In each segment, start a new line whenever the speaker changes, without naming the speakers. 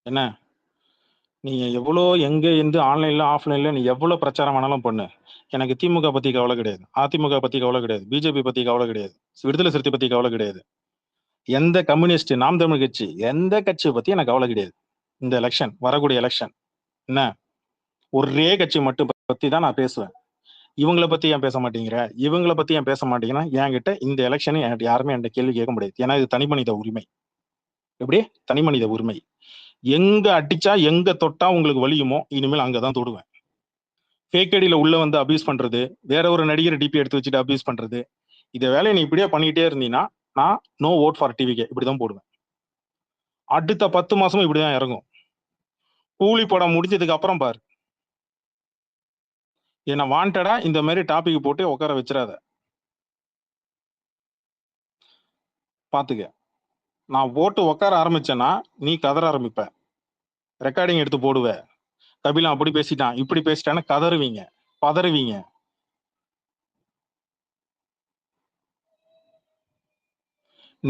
என்ன நீங்க எவ்வளோ எங்க இருந்து ஆன்லைன்ல ஆஃப்லைன்ல நீ எவ்வளவு பிரச்சாரம் வேணாலும் பண்ணு. எனக்கு திமுக பத்தி கவலை கிடையாது, அதிமுக பத்தி கவலை கிடையாது, பிஜேபி பத்தி கவலை கிடையாது, விடுதலை சிறுத்தை பத்தி கவலை கிடையாது, எந்த கம்யூனிஸ்ட், நாம் தமிழ் கட்சி, எந்த கட்சியை பத்தி எனக்கு கவலை கிடையாது. இந்த எலெக்ஷன், வரக்கூடிய எலெக்ஷன் என்ன, ஒரே கட்சி மட்டும் பத்தி தான் நான் பேசுவேன். இவங்களை பத்தி ஏன் பேச மாட்டேங்கிற, இவங்களை பத்தி ஏன் பேச மாட்டேங்கன்னா, என்கிட்ட இந்த எலெக்ஷன் யாருமே என்கிட்ட கேள்வி கேட்க முடியாது. ஏன்னா இது தனி மனித உரிமை. எப்படி தனி மனித உரிமை. எங்க அடிச்சா எங்க தொட்டா உங்களுக்கு வலியுமோ இனிமேல் அங்கதான் தொடுவேன். ஃபேக் ஐடியில உள்ள வந்து அபியூஸ் பண்றது, வேற ஒரு நடிகர் டிபி எடுத்து வச்சுட்டு அபியூஸ் பண்றது, இத வேலையை நீ இப்படியே பண்ணிட்டே இருந்தீங்கன்னா நான் நோ ஓட் ஃபார் டிவிகே இப்படிதான் போடுவேன். அடுத்த 10 மாசமும் இப்படிதான் இறங்கும். கூலி படம் முடிஞ்சதுக்கு அப்புறம் பாரு. என்ன வாண்டடா இந்த மாதிரி டாபிக் போட்டு உட்கார வச்சிடாத. பாத்துக்க, நான் போட்டு உட்கார ஆரம்பிச்சேன்னா நீ கதற ஆரம்பிப்ப, ரெக்கார்டிங் எடுத்து போடுவ. கபிலா அப்படி பேசிட்டான் இப்படி பேசிட்டான்னு கதறுவீங்க, பதறுவீங்க.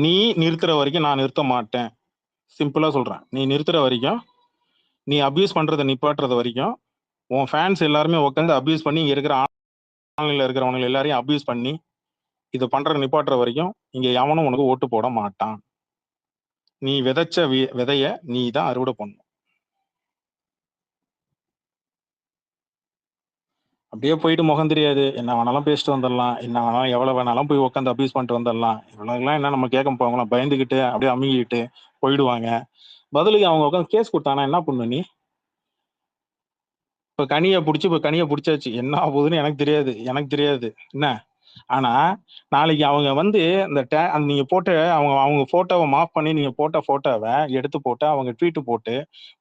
நீ நிறுத்துற வரைக்கும் நான் நிறுத்த மாட்டேன். சிம்பிளா சொல்றேன், நீ நிறுத்துற வரைக்கும், நீ அபியூஸ் பண்றதை நிப்பாட்டுறது வரைக்கும், உன் ஃபேன்ஸ் எல்லாருமே உட்காந்து அபியூஸ் பண்ணி, இங்க இருக்கிற ஆன்லைன்ல இருக்கிறவங்க எல்லாரையும் அபியூஸ் பண்ணி இதை பண்ற நிப்பாட்டுற வரைக்கும் இங்க எவனும் உனக்கு ஓட்டு போட மாட்டான். நீ விதைச்ச விதைய நீ தான் அறுவடை பண்ணணும். அப்படியே போயிட்டு முகம் தெரியாது, என்ன வேணாலும் பேசிட்டு வந்துடலாம், என்ன வேணாலும் எவ்வளவு வேணாலும் போய் உட்காந்து அபியூஸ் பண்ணிட்டு வந்துடலாம். இவ்வளவுலாம் என்ன நம்ம கேட்க போவாங்களா, பயந்துகிட்டு அப்படியே அமுங்கிட்டு போயிடுவாங்க. பதிலுக்கு அவங்க உட்காந்து கேஸ் கொடுத்தானா என்ன பண்ணு நீ? இப்ப கனியை பிடிச்சாச்சு, என்ன ஆகுதுன்னு எனக்கு தெரியாது, எனக்கு தெரியாது என்ன. ஆனா நாளைக்கு அவங்க வந்து அந்த நீங்க போட்டு அவங்க அவங்க போட்டோவை மாஃப் பண்ணி நீங்க போட்ட போட்டோவை எடுத்து போட்டு அவங்க ட்வீட் போட்டு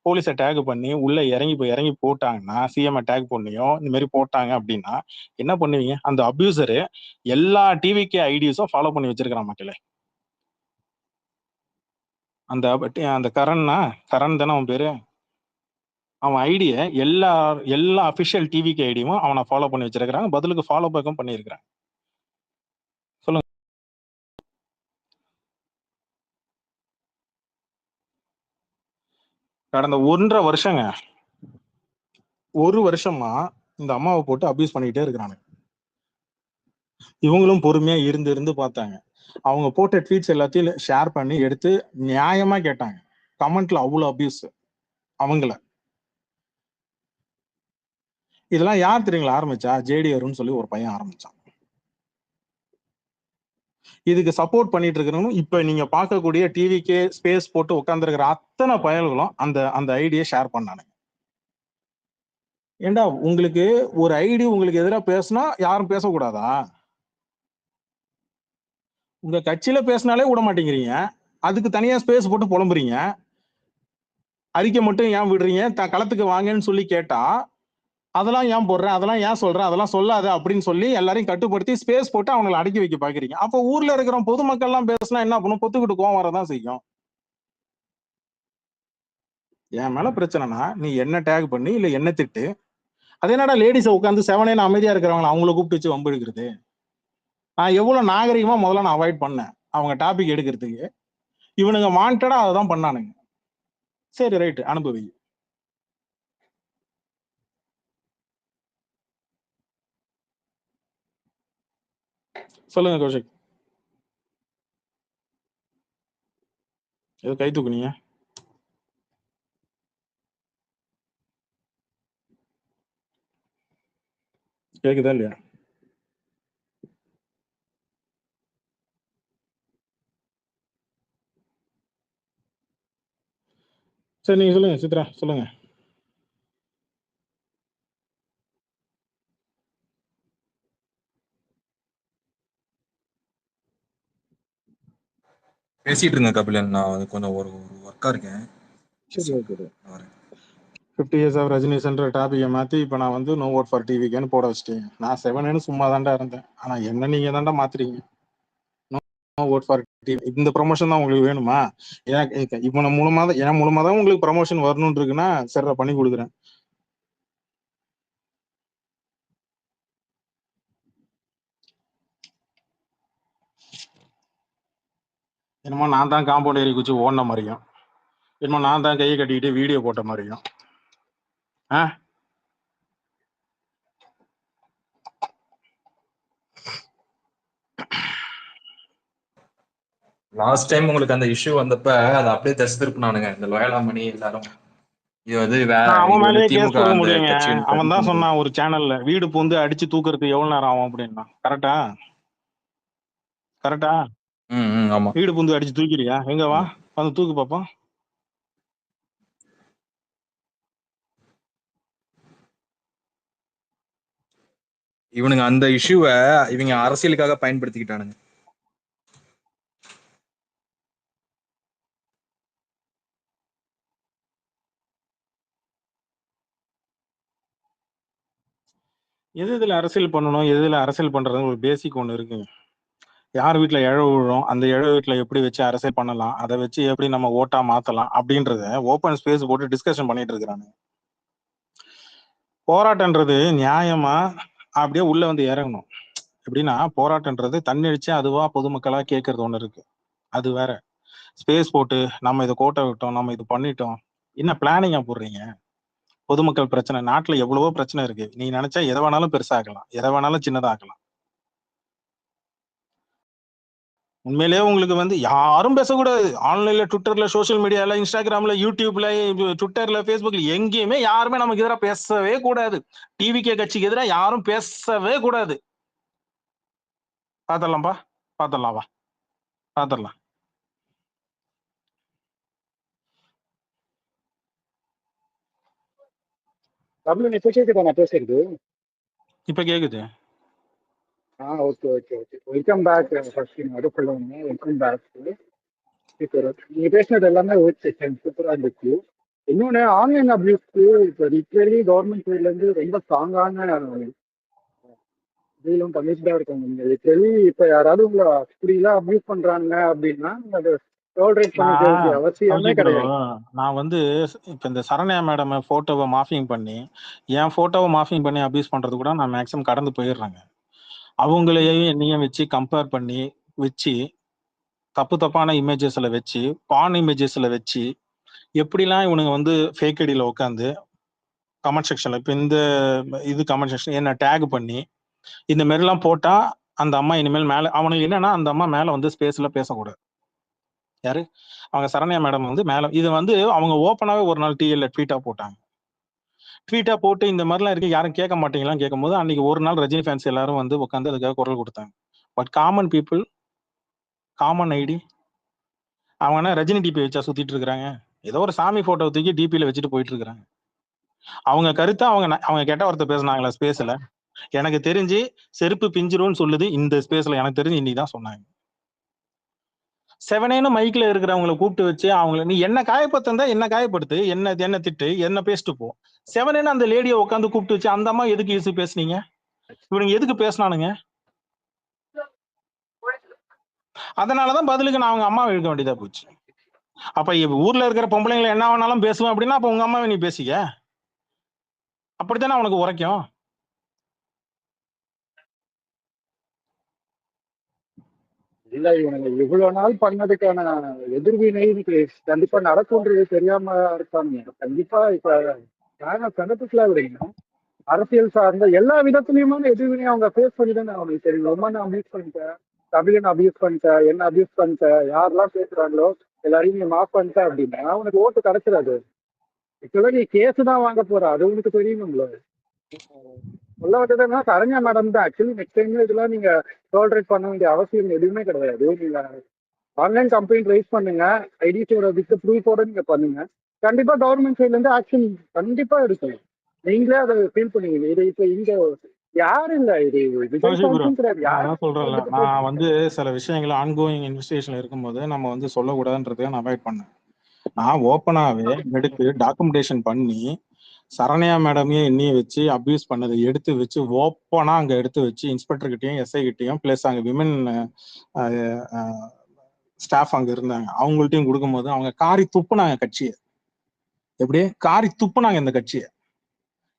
போலீஸை டேக் பண்ணி உள்ள இறங்கி போட்டாங்கன்னா, சிஎம் டேக் பண்ணியோ இந்த மாதிரி போட்டாங்க அப்படின்னா என்ன பண்ணுவீங்க? அந்த அபியூசரு எல்லா டிவிகே ஐடிஸும் ஃபாலோ பண்ணி வச்சிருக்கிறான் மக்களே. அந்த அந்த கரண் தானே அவன் பேரு. அவன் ஐடிய எல்லா எல்லா அபிஷியல் டிவிகே ஐடியும் அவனை ஃபாலோ பண்ணி வச்சிருக்கிறாங்க, பதிலுக்கு ஃபாலோ பேக்கும் பண்ணியிருக்கிறாங்க. சொல்லுங்க. கடந்த 1.5 வருஷங்க, 1 வருஷமா இந்த அம்மாவை போட்டு அபியூஸ் பண்ணிட்டே இருக்கிறாங்க. இவங்களும் பொறுமையா இருந்து இருந்து பார்த்தாங்க. அவங்க போட்ட ட்வீட்ஸ் எல்லாத்தையும் ஷேர் பண்ணி எடுத்து நியாயமா கேட்டாங்க. கமெண்ட்ல அவ்வளவு அபியூஸ் அவங்கள. இதெல்லாம் யார் தெரியுங்களா ஆரம்பிச்சா? ஜேடிஆர்னு சொல்லி ஒரு பையன் ஆரம்பிச்சான். இதுக்கு சப்போர்ட் பண்ணிட்டு இருக்கிறவங்க இப்ப நீங்க பார்க்கக்கூடிய டிவிக்கே ஸ்பேஸ் போட்டு உட்கார்ந்து இருக்கிற அத்தனை பயல்களும் அந்த அந்த ஐடியை ஷேர் பண்ணானுங்க. ஏண்டா உங்களுக்கு ஒரு ஐடி உங்களுக்கு எதிராக பேசினா யாரும் பேசக்கூடாதா? உங்க கட்சியில பேசினாலே விட மாட்டேங்கிறீங்க, அதுக்கு தனியா ஸ்பேஸ் போட்டு புலம்புறீங்க. அறிக்கை மட்டும் ஏன் விடுறீங்க? களத்துக்கு வாங்கன்னு சொல்லி கேட்டா அதெல்லாம் ஏன் போடுறேன், அதெல்லாம் ஏன் சொல்றேன், அதெல்லாம் சொல்லாத அப்படின்னு சொல்லி எல்லாரையும் கட்டுப்படுத்தி ஸ்பேஸ் போட்டு அவங்களை அடக்கி வைக்க பாக்குறீங்க. அப்ப ஊர்ல இருக்கிற பொதுமக்கள் எல்லாம் பேசினா என்ன பண்ணும்? பொத்துக்கிட்டு கோவம் வரதான் செய்யும். என் மேல பிரச்சனைனா நீ என்ன டேக் பண்ணி இல்ல என்ன திட்டு. அதே என்னடா லேடிஸை உட்காந்து செவனேன்னு அமைதியா இருக்கிறவங்க அவங்கள கூப்பிட்டு வச்சு வம்பு எடுக்கிறது. நான் எவ்வளவு நாகரிகமா முதல்ல நான் அவாய்ட் பண்ணேன் அவங்க டாபிக் எடுக்கிறதுக்கு. இவனுங்க வாண்டடா அதை தான் பண்ணானுங்க. சரி ரைட், அனுபவி. சொல்லுங்க கௌஷிக், ஏதோ கை தூக்குனீங்க, கேக்குதா இல்லையா? சரி நீங்க சொல்லுங்க சித்ரா, சொல்லுங்க.
பேசிட்டு இருங்க கபிலன், நான் வந்து கொஞ்சம் ஒரு ஒர்க்கா இருக்கேன்.
சரி ஓகே. 50 years of ரஜினி சென்ற டாபிக்கை மாத்தி இப்ப நான் வந்து நோ ஓட் ஃபார் டிவிக்கேன்னு போட வச்சிட்டேன். நான் செவனேன்னு சும்மா தாண்டா இருந்தேன், ஆனா என்ன நீங்க தாண்டா மாத்துறீங்க. நோ ஓட் ஃபார் டிவி, இந்த ப்ரொமோஷன் தான் உங்களுக்கு வேணுமா? இவன மூலமா தான் என் மூலமா தான் உங்களுக்கு ப்ரமோஷன் வரணும்னு இருக்குன்னா சரி பண்ணி கொடுக்குறேன். என்னமோ நான் தான் காம்பவுண்ட் ஏறி குச்சி ஓடின மாதிரியும் என்னமோ நான் தான் கையை கட்டிக்கிட்டு வீடியோ போட்ட மாதிரியும்.
லாஸ்ட் டைம் உங்களுக்கு அந்த இஷ்யூ வந்தப்ப அதை அப்படியே தச்சு திருப்பினானுங்க இந்த லோயலாமணி எல்லாரும். இது வந்து
நான் அவன்
இது வந்து
மேலேயே கேஸ்
திமுக
கொடுக்க
அந்த
முடியுங்க.
கட்சி வந்து
அவன் தான்
பண்ணுது.
சொன்னான் ஒரு சேனல்ல வீடு பூந்து அடிச்சு தூக்குறதுக்கு எவ்வளவு நேரம் ஆகும் அப்படின்னா. கரெக்டா?
ஆமா.
வீடு பூந்து அடிச்சு தூக்கிறியா? எங்க வா வந்து தூக்கு பாப்போம்.
இவனுங்க அந்த இஷ்யூவை இவங்க அரசியலுக்காக பயன்படுத்திக்கிட்டானுங்க.
இதுல அரசியல் பண்ணணும், எதுல அரசியல் பண்றது ஒரு பேசிக் ஒண்ணு இருக்குங்க. யார் வீட்டுல இழவு விழும், அந்த இழவு வீட்டுல எப்படி வச்சு அரசியல் பண்ணலாம், அதை வச்சு எப்படி நம்ம ஓட்டா மாத்தலாம் அப்படின்றத ஓப்பன் ஸ்பேஸ் போட்டு டிஸ்கஷன் பண்ணிட்டு இருக்கிறாங்க. போராட்டம்ன்றது நியாயமா அப்படியே உள்ள வந்து இறங்கணும். எப்படின்னா போராட்டம்ன்றது தன்னெழுச்சி அதுவா பொதுமக்களா கேட்கறது ஒண்ணு இருக்கு. அது வேற. ஸ்பேஸ் போட்டு நம்ம இதை கோட்டை விட்டோம், நம்ம இது பண்ணிட்டோம், என்ன பிளானிங்கா போடுறீங்க? பொதுமக்கள் பிரச்சனை, நாட்டுல எவ்வளவோ பிரச்சனை இருக்கு. நீ நினைச்சா எதை வேணாலும் பெருசாக்கலாம், எதை வேணாலும் சின்னதாக்கலாம். உண்மையிலேயே உங்களுக்கு வந்து யாரும் பேசக்கூடாது. ஆன்லைன்ல, ட்விட்டர்ல, சோசியல் மீடியால, இன்ஸ்டாகிராம்ல, யூடியூப்ல, ட்விட்டர்ல, பேஸ்புக்ல எங்கேயுமே யாருமே நமக்கு எதிராக பேசவே கூடாது. டிவிகே கட்சிக்கு எதிராக யாரும் பேசவே கூடாது. பாத்திரலாம்பா, பாத்திரலாம், வா பாத்திரலாம்.
தமிழ் இப்ப கேக்குதா நான் பேசுறது?
இப்ப கேக்குது.
Okay okay okay. Welcome back. First அது சொல்லுங்க. Welcome back. சூப்பர். நீங்க பேசினது எல்லாமே ஓகே, சூப்பரா இருந்துச்சு. இன்னொன்னு ஆன்லைன் அபியூஸ்க்கு இப்போ லிட்டரலி கவர்மெண்ட் சைட்ல இருந்து ரொம்ப ஸ்ட்ராங்கான டீலும் பண்ணிட்டு தான் இருக்காங்க. நீங்க லிட்டரலி இப்ப யாராவது உங்களை அப்படிலாம் அபியூஸ் பண்றாங்க அப்படின்னா அது டோலரேட் பண்ணிக்க வேண்டிய அவசியமே
ப்ரோ,
கிடையாது.
நான் வந்து இப்ப இந்த சரண்யா மேடம் போட்டோவை மார்ஃபிங் பண்ணி என் போட்டோவை மார்ஃபிங் பண்ணி அபியூஸ் பண்றது கூட நான் மேக்ஸிமம் கடந்து போயிடுறாங்க. அவங்களையே என்னையும் வச்சு கம்பேர் பண்ணி வச்சு தப்பு தப்பான இமேஜஸ்ல வச்சு பான் இமேஜஸ்ல வச்சு எப்படிலாம் இவனுங்க வந்து ஃபேக் ஐடியில உட்காந்து கமெண்ட் செக்ஷன்ல இப்ப இந்த இது கமெண்ட் செக்ஷன் என்ன டேக் பண்ணி இந்த மாதிரிலாம் போட்டா அந்த அம்மா இனிமேல் மேல அவனுக்கு என்னன்னா அந்த அம்மா மேல வந்து ஸ்பேஸ்ல பேசக்கூடாது. யாரு? அவங்க சரண்யா மேடம் வந்து மேல இது வந்து அவங்க ஓப்பனாவே ஒரு நாள் டிஎல்ல ட்வீட்டா போட்டாங்க. ட்வீட்டா போட்டு இந்த மாதிரிலாம் இருக்கு யாரும் கேட்க மாட்டீங்களான்னு கேட்கும்போது அன்னைக்கு ஒரு நாள் ரஜினி ஃபேன்ஸ் எல்லாரும் வந்து உட்காந்து அதுக்காக குரல் கொடுத்தாங்க. But common people, common ID அவங்க என்ன ரஜினி டிபி வச்சா சுத்திட்டு இருக்கிறாங்க? ஏதோ ஒரு சாமி போட்டோ தூக்கி டிபியில வச்சுட்டு போயிட்டு இருக்கிறாங்க. அவங்க கருத்தை அவங்க கெட்ட வார்த்தை பேசினாங்களா ஸ்பேஸ்ல? எனக்கு தெரிஞ்சு செருப்பு பிஞ்சிரும்னு சொல்லுது இந்த ஸ்பேஸ்ல. எனக்கு தெரிஞ்சு இன்னைக்குதான் சொன்னாங்க. செவனேன்னு மைக்ல இருக்கிறவங்களை கூப்பிட்டு வச்சு அவங்களை நீ என்ன காயப்படுத்தா என்ன காயப்படுத்து, என்ன திட்டு, என்ன பேசிட்டு போ. செவனேன்னு அந்த லேடியை உட்காந்து கூப்பிட்டு வச்சு அந்த அம்மா எதுக்கு ஈஸு பேசுனீங்க? இவனுங்க எதுக்கு பேசினானுங்க? அதனாலதான் பதிலுக்கு நான் அவங்க அம்மாவை இழுக்க வேண்டியதா போச்சு. அப்ப ஊர்ல இருக்கிற பொம்பளைங்களை என்ன வேணாலும் பேசுவேன் அப்படின்னா அப்ப உங்க அம்மாவை நீ பேசிக்க. அப்படித்தானே அவனுக்கு உரைக்கும்.
இல்ல இவனுங்க இவ்வளவு நாள் பண்ணதுக்கான எதிர்வினை கண்டிப்பா நடக்கும்ன்றது தெரியாம இருக்காங்க. கண்டிப்பா இப்ப கணக்குல விடுங்க. அரசியல் சார்ந்த எல்லா விதத்துலயுமான எதிர்வினை அவங்க ஃபேஸ் பண்ணி தானே அவங்களுக்கு தெரியும். ரொமான் அபியூஸ் பண்ணிட்டேன், தமிழன் அபியூஸ் பண்ணிட்டேன், என்ன அபியூஸ் பண்ணிட்டேன், யாரெல்லாம் பேசுறாங்களோ எல்லாரையும் நீ மாஃப் பண்ணிட்ட அப்படின்னா அவனுக்கு ஓட்டு கிடைச்சிடாது. இப்பதான் நீ கேஸ் தான் வாங்க போற, அது உனக்கு தெரியணும்ல. சொல்ல வந்ததுன்னா சரண்யா மேடம் தான். ஆக்சுவலி நெக்ஸ்ட் டைம் இதெல்லாம் நீங்க டோலரேட் பண்ண வேண்டிய அவசியம் எதுவுமே கிடையாது. நீங்க ஆன்லைன் கம்ப்ளைண்ட் ரைஸ் பண்ணுங்க, ஐடிஸோட வித் ப்ரூஃபோட நீங்க பண்ணுங்க. கண்டிப்பா கவர்மெண்ட் சைட்ல இருந்து ஆக்ஷன் கண்டிப்பா எடுக்கணும். நீங்களே அதை ஃபீல் பண்ணுவீங்க. இது இப்ப இங்க யாரும் இல்ல, இது விஜய் ஃபேன்ஸும் கிடையாது,
நான் சொல்றேன்ல,
யாரும்
நான் வந்து சில விஷயங்கள் ஆன்கோயிங் இன்வெஸ்டிகேஷன்ல இருக்கும்போது நம்ம வந்து சொல்லக்கூடாதுன்றதுக்கு நான் அவாய்ட் பண்ணேன். நான் ஓப்பனாவே எடுத்து டாக்குமெண்டேஷன் பண்ணி சரண்யா மேடமே எண்ணிய வச்சு அபியூஸ் பண்ணதை எடுத்து வச்சு ஓப்பனா அங்க எடுத்து வச்சு இன்ஸ்பெக்டர் கிட்டையும் எஸ்ஐ கிட்டையும் பிளஸ் அங்க விமன் ஸ்டாஃப் அங்க இருந்தாங்க அவங்கள்ட்டையும் கொடுக்கும்போது அவங்க காரி துப்புனாங்க கட்சியை. எப்படி காரி துப்புனாங்க இந்த கட்சியை?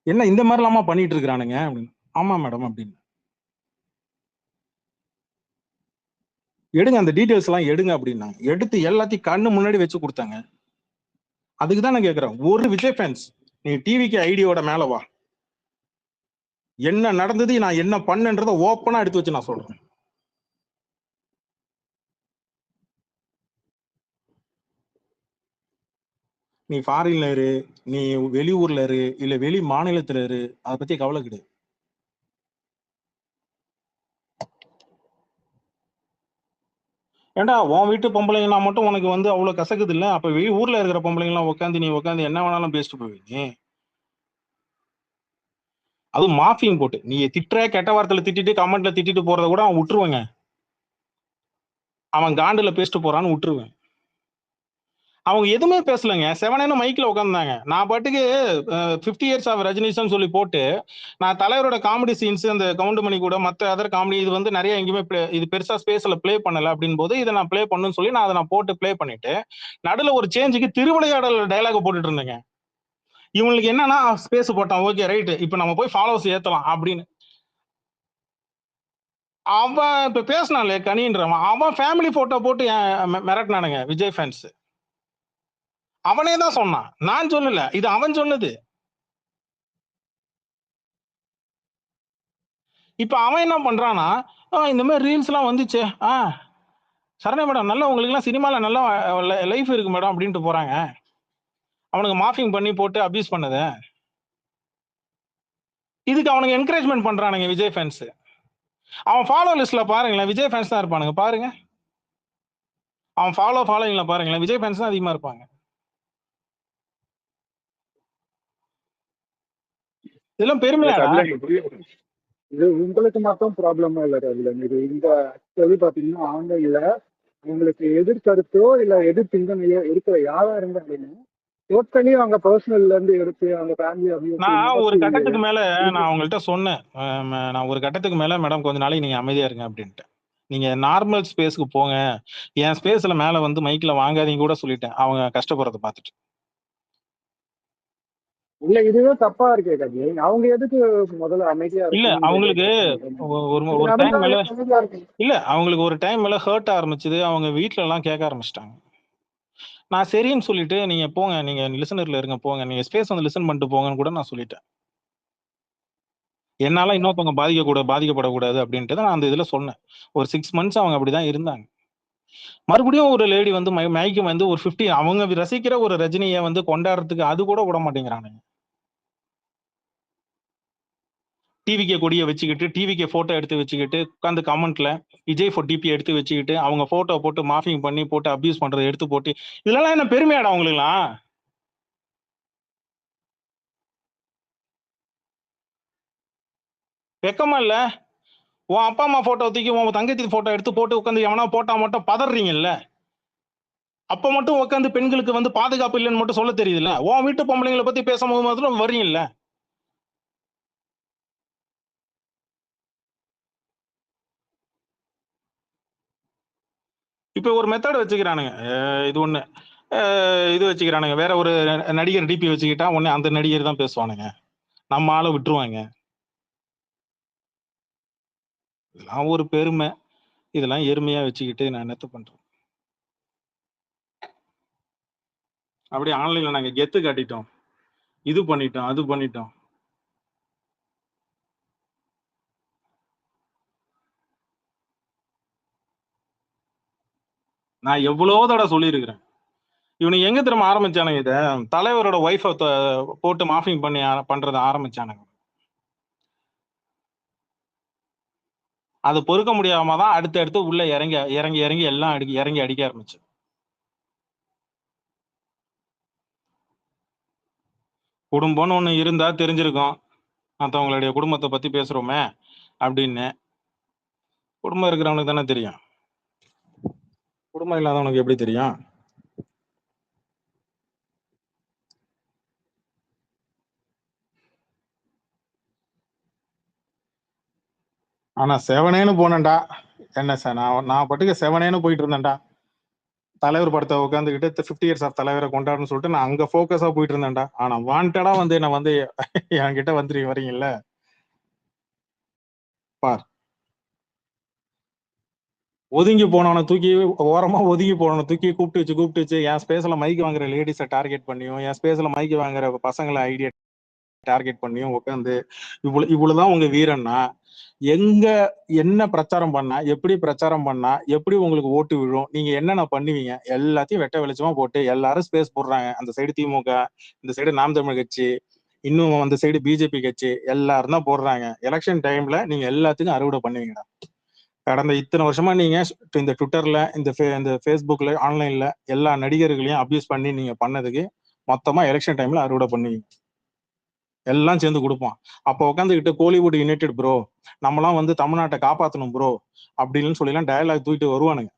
என்ன இந்த மாதிரி இல்லாம பண்ணிட்டு இருக்கிறானுங்க அப்படின்னு. ஆமா மேடம் அப்படின்னு எடுங்க, அந்த டீடைல்ஸ் எல்லாம் எடுங்க அப்படின்னாங்க. எடுத்து எல்லாத்தையும் கண்ணு முன்னாடி வச்சு கொடுத்தாங்க. அதுக்கு தான் நான் கேக்குறேன். ஒரு விஜய் ஃபேன்ஸ் நீ டிவிக்கு ஐடியோட மேல வா, என்ன நடந்தது, நான் என்ன பண்ணன்றத ஓப்பனா எடுத்து வச்சு நான் சொல்றேன். நீ ஃபாரின்ல இரு, நீ வெளியூர்ல இரு, இல்ல வெளி மாநிலத்துல இரு, அதை பத்தி கவலை கிடையாது. ஏன்டா உன் வீட்டு பொம்பளைங்களா மட்டும் உனக்கு வந்து அவ்வளவு கசக்குது இல்ல, அப்ப வெளி ஊர்ல இருக்கிற பொம்பளைங்களாம் உட்காந்து என்ன வேணாலும் பேசிட்டு போவீங்க. அதுவும் மாஃபிங் போட்டு நீ திட்டுற, கெட்ட வார்த்தையில திட்டிட்டு கமெண்ட்ல திட்டிட்டு போறத கூட அவன் விட்டுருவாங்க. அவன் காண்டுல பேசிட்டு போறான்னு விட்டுருவேன். அவங்க எதுவுமே பேசலங்க, செவனேன்னு மைக்ல உட்காந்தாங்க. நான் பாட்டுக்கு 50 இயர்ஸ் ஆஃப் ரஜினிஸ்ன்னு சொல்லி போட்டு, நான் தலைவரோட காமெடி சீன்ஸ் அந்த கவுண்டமணி கூட மத்த அதர் காமெடி இது வந்து நிறைய எங்கேயுமே இது பெருசா ஸ்பேஸ்ல ப்ளே பண்ணல அப்படின்னு போது இதை நான் ப்ளே பண்ணுன்னு சொல்லி நான் அதை போட்டு ப்ளே பண்ணிட்டு நடுல ஒரு சேஞ்சுக்கு திருவிளையாடல் டயலாக் போட்டுட்டு இருந்தேங்க. இவங்களுக்கு என்னன்னா ஸ்பேஸ் போட்டான், ஓகே ரைட், இப்ப நம்ம போய் ஃபாலோவர்ஸ் ஏத்தலாம் அப்படின்னு. அவன் இப்ப பேசினான்ல கனின்றவன், அவன் ஃபேமிலி போட்டோ போட்டு மிரட்டினானுங்க விஜய் ஃபேன்ஸ். அவனே தான் சொன்னான், நான் சொல்லல, இது அவன் சொன்னது. இப்ப அவன் என்ன பண்றான்னா, இந்த மாதிரி ரீல்ஸ் எல்லாம் வந்துச்சு, சரணே மேடம் நல்லா உங்களுக்கு எல்லாம் சினிமால நல்லா லைஃப் இருக்கு மேடம் அப்படின்ட்டு போறாங்க. அவனுக்கு மார்ஃபிங் பண்ணி போட்டு அபியூஸ் பண்ணது, இதுக்கு அவனுக்கு என்கரேஜ்மெண்ட் பண்றானுங்க விஜய் ஃபேன்ஸ். அவன் ஃபாலோ லிஸ்ட்ல பாருங்களேன், விஜய் ஃபேன்ஸ் தான் இருப்பானுங்க பாருங்க. அவன் ஃபாலோயிங்ல பாருங்களேன், விஜய் ஃபேன்ஸ் தான் அதிகமா இருப்பாங்க. இதெல்லாம் பெருமையாடா.
இது உங்களுக்கு மட்டும் ப்ராப்ளமா இல்ல ரவிலன், இது இந்த ஆக்சுவலி பாத்தீங்கன்னா ஆன்லைன்ல உங்களுக்கு எதிர்கருத்தோ இல்ல எதிர் சிந்தனையோ இருக்கிற யாரா இருந்தாலும் டோட்டலி அவங்க பர்சனல்ல இருந்து எடுத்து அவங்க ஃபேமிலி
நான் ஒரு கட்டத்துக்கு மேல நான் அவங்கள்ட்ட சொன்னேன், நான் ஒரு கட்டத்துக்கு மேல மேடம் கொஞ்ச நாளைக்கு நீங்க அமைதியா இருங்க அப்படின்ட்டு, நீங்க நார்மல் ஸ்பேஸ்க்கு போங்க, என் ஸ்பேஸ்ல மேல வந்து மைக்ல வாங்காதீங்க கூட சொல்லிட்டேன், அவங்க கஷ்டப்படுறத பார்த்துட்டு.
இல்ல இதுவே தப்பா இருக்கே கவி, அவங்க எதுக்கு முதல்ல அமைதியா
இல்ல அவங்களுக்கு ஒரு டைம் மேல இல்ல அவங்களுக்கு ஒரு டைம் மேல ஹர்ட் ஆரம்பிச்சது, அவங்க வீட்ல எல்லாம் கேட்க ஆரம்பிச்சிட்டாங்க. நான் சரின்னு சொல்லிட்டு நீங்க போங்க, நீங்க லிசனர்ல இருங்க போங்க, நீங்க ஸ்பேஸ் வந்து லிசன் பண்ணிட்டு போங்கன்னு கூட நான் சொல்லிட்டேன். என்னால இன்னொருத்தவங்க பாதிக்கப்படக்கூடாது அப்படின்ட்டு தான் நான் அந்த இதுல சொன்னேன். ஒரு 6 months அவங்க அப்படிதான் இருந்தாங்க. மறுபடியும் ஒரு லேடி வந்து மைக்கு வந்து ஒரு 50 அவங்க ரசிக்கிற ஒரு ரஜினியை வந்து கொண்டாடுறதுக்கு அது கூட விட மாட்டேங்கிறானுங்க. டிவிகே கொடியை வச்சுக்கிட்டு, டிவிகே போட்டோ எடுத்து வச்சுக்கிட்டு உட்காந்து கமெண்ட்ல விஜய் for டிபி எடுத்து வச்சுக்கிட்டு அவங்க போட்டோ போட்டு மார்ஃபிங் பண்ணி போட்டு அபியூஸ் பண்றதை எடுத்து போட்டு, இதெல்லாம் என்ன பெருமையாடா அவங்களுக்குலாம்? வெக்கமா இல்ல? உன் அப்பா அம்மா போட்டோ தூக்கி உன் தங்கச்சி போட்டோ எடுத்து போட்டு உட்காந்து எவனா போட்டா மட்டும் பதறீங்கல்ல, அப்ப மட்டும் உட்காந்து பெண்களுக்கு வந்து பாதுகாப்பு இல்லைன்னு மட்டும் சொல்ல தெரியுதுல்ல, உன் வீட்டு பொம்பளைங்களை பத்தி பேசும்போது மாத்திரம் வர்றீங்கல்ல. இப்ப ஒரு மெத்தட் வச்சுக்கிறானுங்க, இது ஒண்ணு இது வச்சுக்கிறானுங்க, வேற ஒரு நடிகர் டிபி வச்சுக்கிட்டா உடனே அந்த நடிகர் தான் பேசுவானுங்க, நம்ம ஆளை விட்டுருவாங்க. இதெல்லாம் ஒரு பெருமை, இதெல்லாம் எருமையா வச்சுக்கிட்டு நான் என்னத்த பண்றேன். அப்படியே ஆன்லைன்ல நாங்க கெத்து காட்டிட்டோம், இது பண்ணிட்டோம் அது பண்ணிட்டோம். நான் எவ்வளவு தடவை சொல்லியிருக்கிறேன். இவனுக்கு எங்க திரும்ப ஆரம்பிச்சானுங்க இத, தலைவரோட ஒய்ஃபை போட்டு மார்ஃபிங் பண்ணி பண்றதை ஆரம்பிச்சானுங்க. அது பொறுக்க முடியாம தான் அடுத்து உள்ள இறங்கி இறங்கி இறங்கி எல்லாம் இறங்கி அடிக்க ஆரம்பிச்சு. குடும்பம்னு ஒண்ணு இருந்தா தெரிஞ்சிருக்கும், மற்றவங்களுடைய குடும்பத்தை பத்தி பேசுறோமே அப்படின்னு. குடும்பம் இருக்கிறவனுக்கு தானே தெரியும், குடும்பம் இல்லாதவனுக்கு எப்படி தெரியும்? ஆனா செவனேன்னு போனேன்டா, என்ன சார், நான் பட்டுக்கு செவனேன்னு போயிட்டு இருந்தேன்டா, தலைவர் படத்தை உட்காந்துக்கிட்டு 50 இயர்ஸ் ஆஃப் தலைவரை கொண்டாடுன்னு சொல்லிட்டு நான் அங்க போக்கஸா போயிட்டு இருந்தேன்டா. ஆனா வாண்டடா வந்து என்ன வந்து என்கிட்ட வந்துட்டு வரீங்கல்ல பார். ஒதுங்கி போனவனை தூக்கி ஓரமா ஒதுங்கி போனவனை தூக்கி கூப்பிட்டு வச்சு என் ஸ்பேஸ்ல மைக் வாங்குற லேடிஸை டார்கெட் பண்ணியும் என் ஸ்பேஸ்ல மைக் வாங்குற பசங்களை ஐடியா டார்கெட் பண்ணியும் உட்காந்து இவ்வளவுதான் உங்க வீரன்னா எங்க என்ன பிரச்சாரம் பண்ணா எப்படி பிரச்சாரம் பண்ணா எப்படி உங்களுக்கு ஓட்டு விழும் நீங்க என்னென்ன பண்ணுவீங்க எல்லாத்தையும் வெட்ட வெளிச்சமா போட்டு எல்லாரும் ஸ்பேஸ் போடுறாங்க. அந்த சைடு திமுக, இந்த சைடு நாம் தமிழ் கட்சி, இன்னும் அந்த சைடு பிஜேபி கட்சி எல்லாரும் தான் போடுறாங்க. எலெக்ஷன் டைம்ல நீங்க எல்லாத்துக்கும் அறுவடை பண்ணுவீங்கடா. கடந்த இத்தனை வருஷமா நீங்க இந்த ட்விட்டர்ல இந்த ஃபேஸ்புக்ல ஆன்லைன்ல எல்லா நடிகர்களையும் அபியூஸ் பண்ணி நீங்க பண்ணதுக்கு மொத்தமா எலெக்ஷன் டைம்ல அறுவடை பண்ணுவீங்க. எல்லாம் சேர்ந்து கொடுப்பான். அப்போ உட்காந்துக்கிட்டு கோலிவுட் யுனைடெட் ப்ரோ, நம்மலாம் வந்து தமிழ்நாட்டை காப்பாத்தணும் ப்ரோ அப்படின்னு சொல்லிலாம் டயலாக் தூக்கிட்டு வருவானுங்க.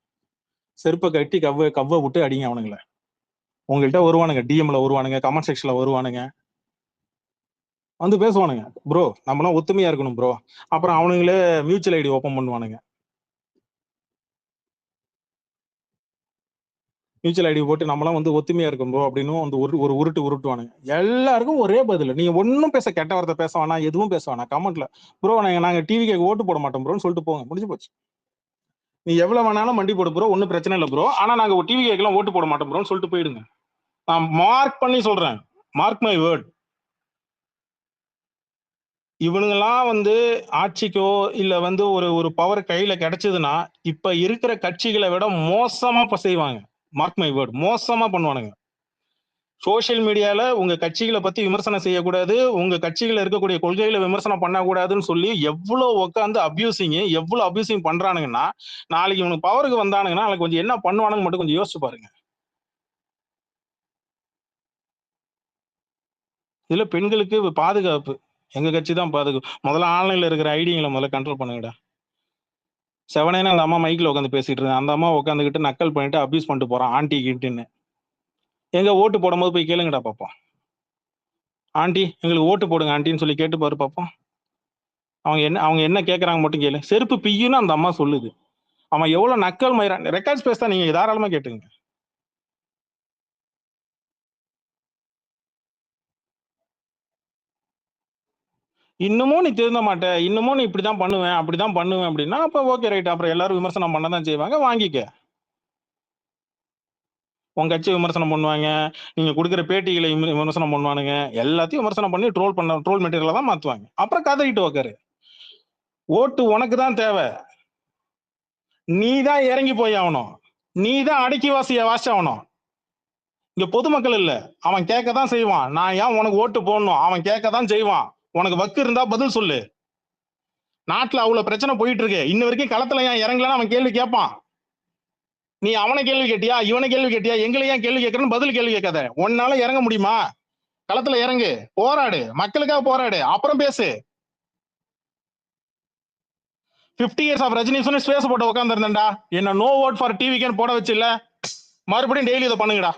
செருப்பை கட்டி கவ்வை விட்டு அடிங்க அவனுங்களை. உங்கள்கிட்ட வருவானுங்க, டிஎம்ல வருவானுங்க, கமெண்ட் செக்ஷன்ல வருவானுங்க, வந்து பேசுவானுங்க ப்ரோ நம்மளாம் ஒத்துமையா இருக்கணும் ப்ரோ. அப்புறம் அவனுங்களே மியூச்சுவல் ஐடி ஓபன் பண்ணுவானுங்க. மியூச்சுவல் ஐடி போட்டு நம்மளாம் வந்து ஒத்துமையா இருக்கும் ப்ரோ அப்படின்னு வந்து ஒரு உருட்டு உருட்டுவானுங்க. எல்லாருக்கும் ஒரே பதில். நீங்க ஒன்னும் கெட்ட வார்த்தை பேச வேணாம், எதுவும் பேச வேணாம். கமெண்ட்ல ப்ரோ நாங்க டிவிக்கு ஓட்டு போட மாட்டோம் ப்ரோன்னு சொல்லிட்டு போங்க, முடிஞ்சு போச்சு. நீ எவ்வளவு வேணாலும் மண்டி போடு ப்ரோ, ஒன்னும் பிரச்சனை இல்லை ப்ரோ, ஆனா நாங்க டிவிக்கெல்லாம் ஓட்டு போட மாட்டோம் ப்ரோன்னு சொல்லிட்டு போயிடுங்க. நான் மார்க் பண்ணி சொல்றேன், மார்க் மை வேர்ட். இவனுங்கெல்லாம் வந்து ஆட்சிக்கோ இல்ல வந்து ஒரு ஒரு பவர் கையில கிடைச்சதுன்னா இப்ப இருக்கிற கட்சிகளை விட மோசமா செய்வாங்க. மார்க் மை வேர்ட், மோசமா பண்ணுவானுங்க. சோசியல் மீடியால உங்க கட்சிகளை பத்தி விமர்சனம் செய்யக்கூடாது, உங்க கட்சிகள் இருக்கக்கூடிய கொள்கைகளை விமர்சனம் பண்ணக்கூடாதுன்னு சொல்லி எவ்வளவு உட்காந்து எவ்வளவு அபியூசிங் பண்றானுங்கன்னா, நாளைக்கு இவனுக்கு பவருக்கு வந்தானுங்கன்னா நாளைக்கு கொஞ்சம் என்ன பண்ணுவானுங்க மட்டும் கொஞ்சம் யோசிச்சு பாருங்க. இதுல பெண்களுக்கு பாதுகாப்பு எங்க கட்சி தான் பாதுகாப்பு. முதல்ல ஆன்லைன்ல இருக்கிற ஐடிங்களை முதல்ல கண்ட்ரோல் பண்ணுங்கடா. செவனேன்னு அந்த அம்மா மைக்ல உட்காந்து பேசிட்டு இருந்தேன். அந்த அம்மா உட்காந்துக்கிட்டு நக்கல் பண்ணிட்டு அபியூஸ் பண்ணிட்டு போறான் ஆண்டி கிட்டுன்னு. எங்க ஓட்டு போடும்போது போய் கேளுங்கடா பாப்போம். ஆண்டி எங்களுக்கு ஓட்டு போடுங்க ஆண்டின்னு சொல்லி கேட்டு பாரு பாப்போம். அவங்க என்ன கேட்கறாங்க மட்டும் கேளு. செருப்பு பிய்யுன்னு அந்த அம்மா சொல்லுது. அவன் எவ்வளவு நக்கல் மயிரான். ரெக்கார்ட் ஸ்பேஸ் தான், நீங்க தாராளமா கேட்டுங்க. இன்னமும் நீ திருந்த மாட்ட, இன்னமும் நீ இப்படிதான் பண்ணுவேன் அப்படிதான் பண்ணுவேன் அப்படின்னா அப்ப ஓகே ரைட். அப்புறம் எல்லாரும் விமர்சனம் பண்ணதான் செய்வாங்க, வாங்கிக்க. உங்க கட்சி விமர்சனம் பண்ணுவாங்க, நீங்க கொடுக்குற பேட்டிகளை விமர்சனம் பண்ணுவானுங்க, எல்லாத்தையும் விமர்சனம் பண்ணி ட்ரோல் மெட்டீரியலை தான் மாத்துவாங்க. அப்புறம் கதறிட்டு உக்காரு. ஓட்டு உனக்கு தான் தேவை, நீ தான் இறங்கி போய் ஆகணும், நீ தான் அடக்கி வாசியாகணும். இங்க பொதுமக்கள் இல்ல, அவன் கேட்கதான் செய்வான். நான் ஏன் உனக்கு ஓட்டு போடணும், அவன் கேட்கதான் செய்வான். உனக்கு வக்கு இருந்தா பதில் சொல்லு. நாட்டுல அவ்வளவு பிரச்சனை போயிட்டு இருக்கு, இன்ன வரைக்கும் களத்துல ஏன் இறங்கலன்னு அவன் கேள்வி கேட்பான். நீ அவனை கேள்வி கேட்டியா, இவனை கேள்வி கேட்டியா, எங்களை ஏன் கேள்வி கேட்கறன்னு பதில் கேள்வி கேட்காத. உன்னால இறங்க முடியுமா? களத்துல இறங்கு, போராடு, மக்களுக்காக போராடு, அப்புறம் பேசு. 50 இயர்ஸ் ஆஃப் ரஜினி ஸ்பேஸ் போட்டு உட்கார்ந்து இருந்தேன்டா. என்ன நோ ஓட் ஃபார் டிவிக்கு போட வச்சு இல்ல, மறுபடியும் டெய்லி இதை பண்ணுங்கடா.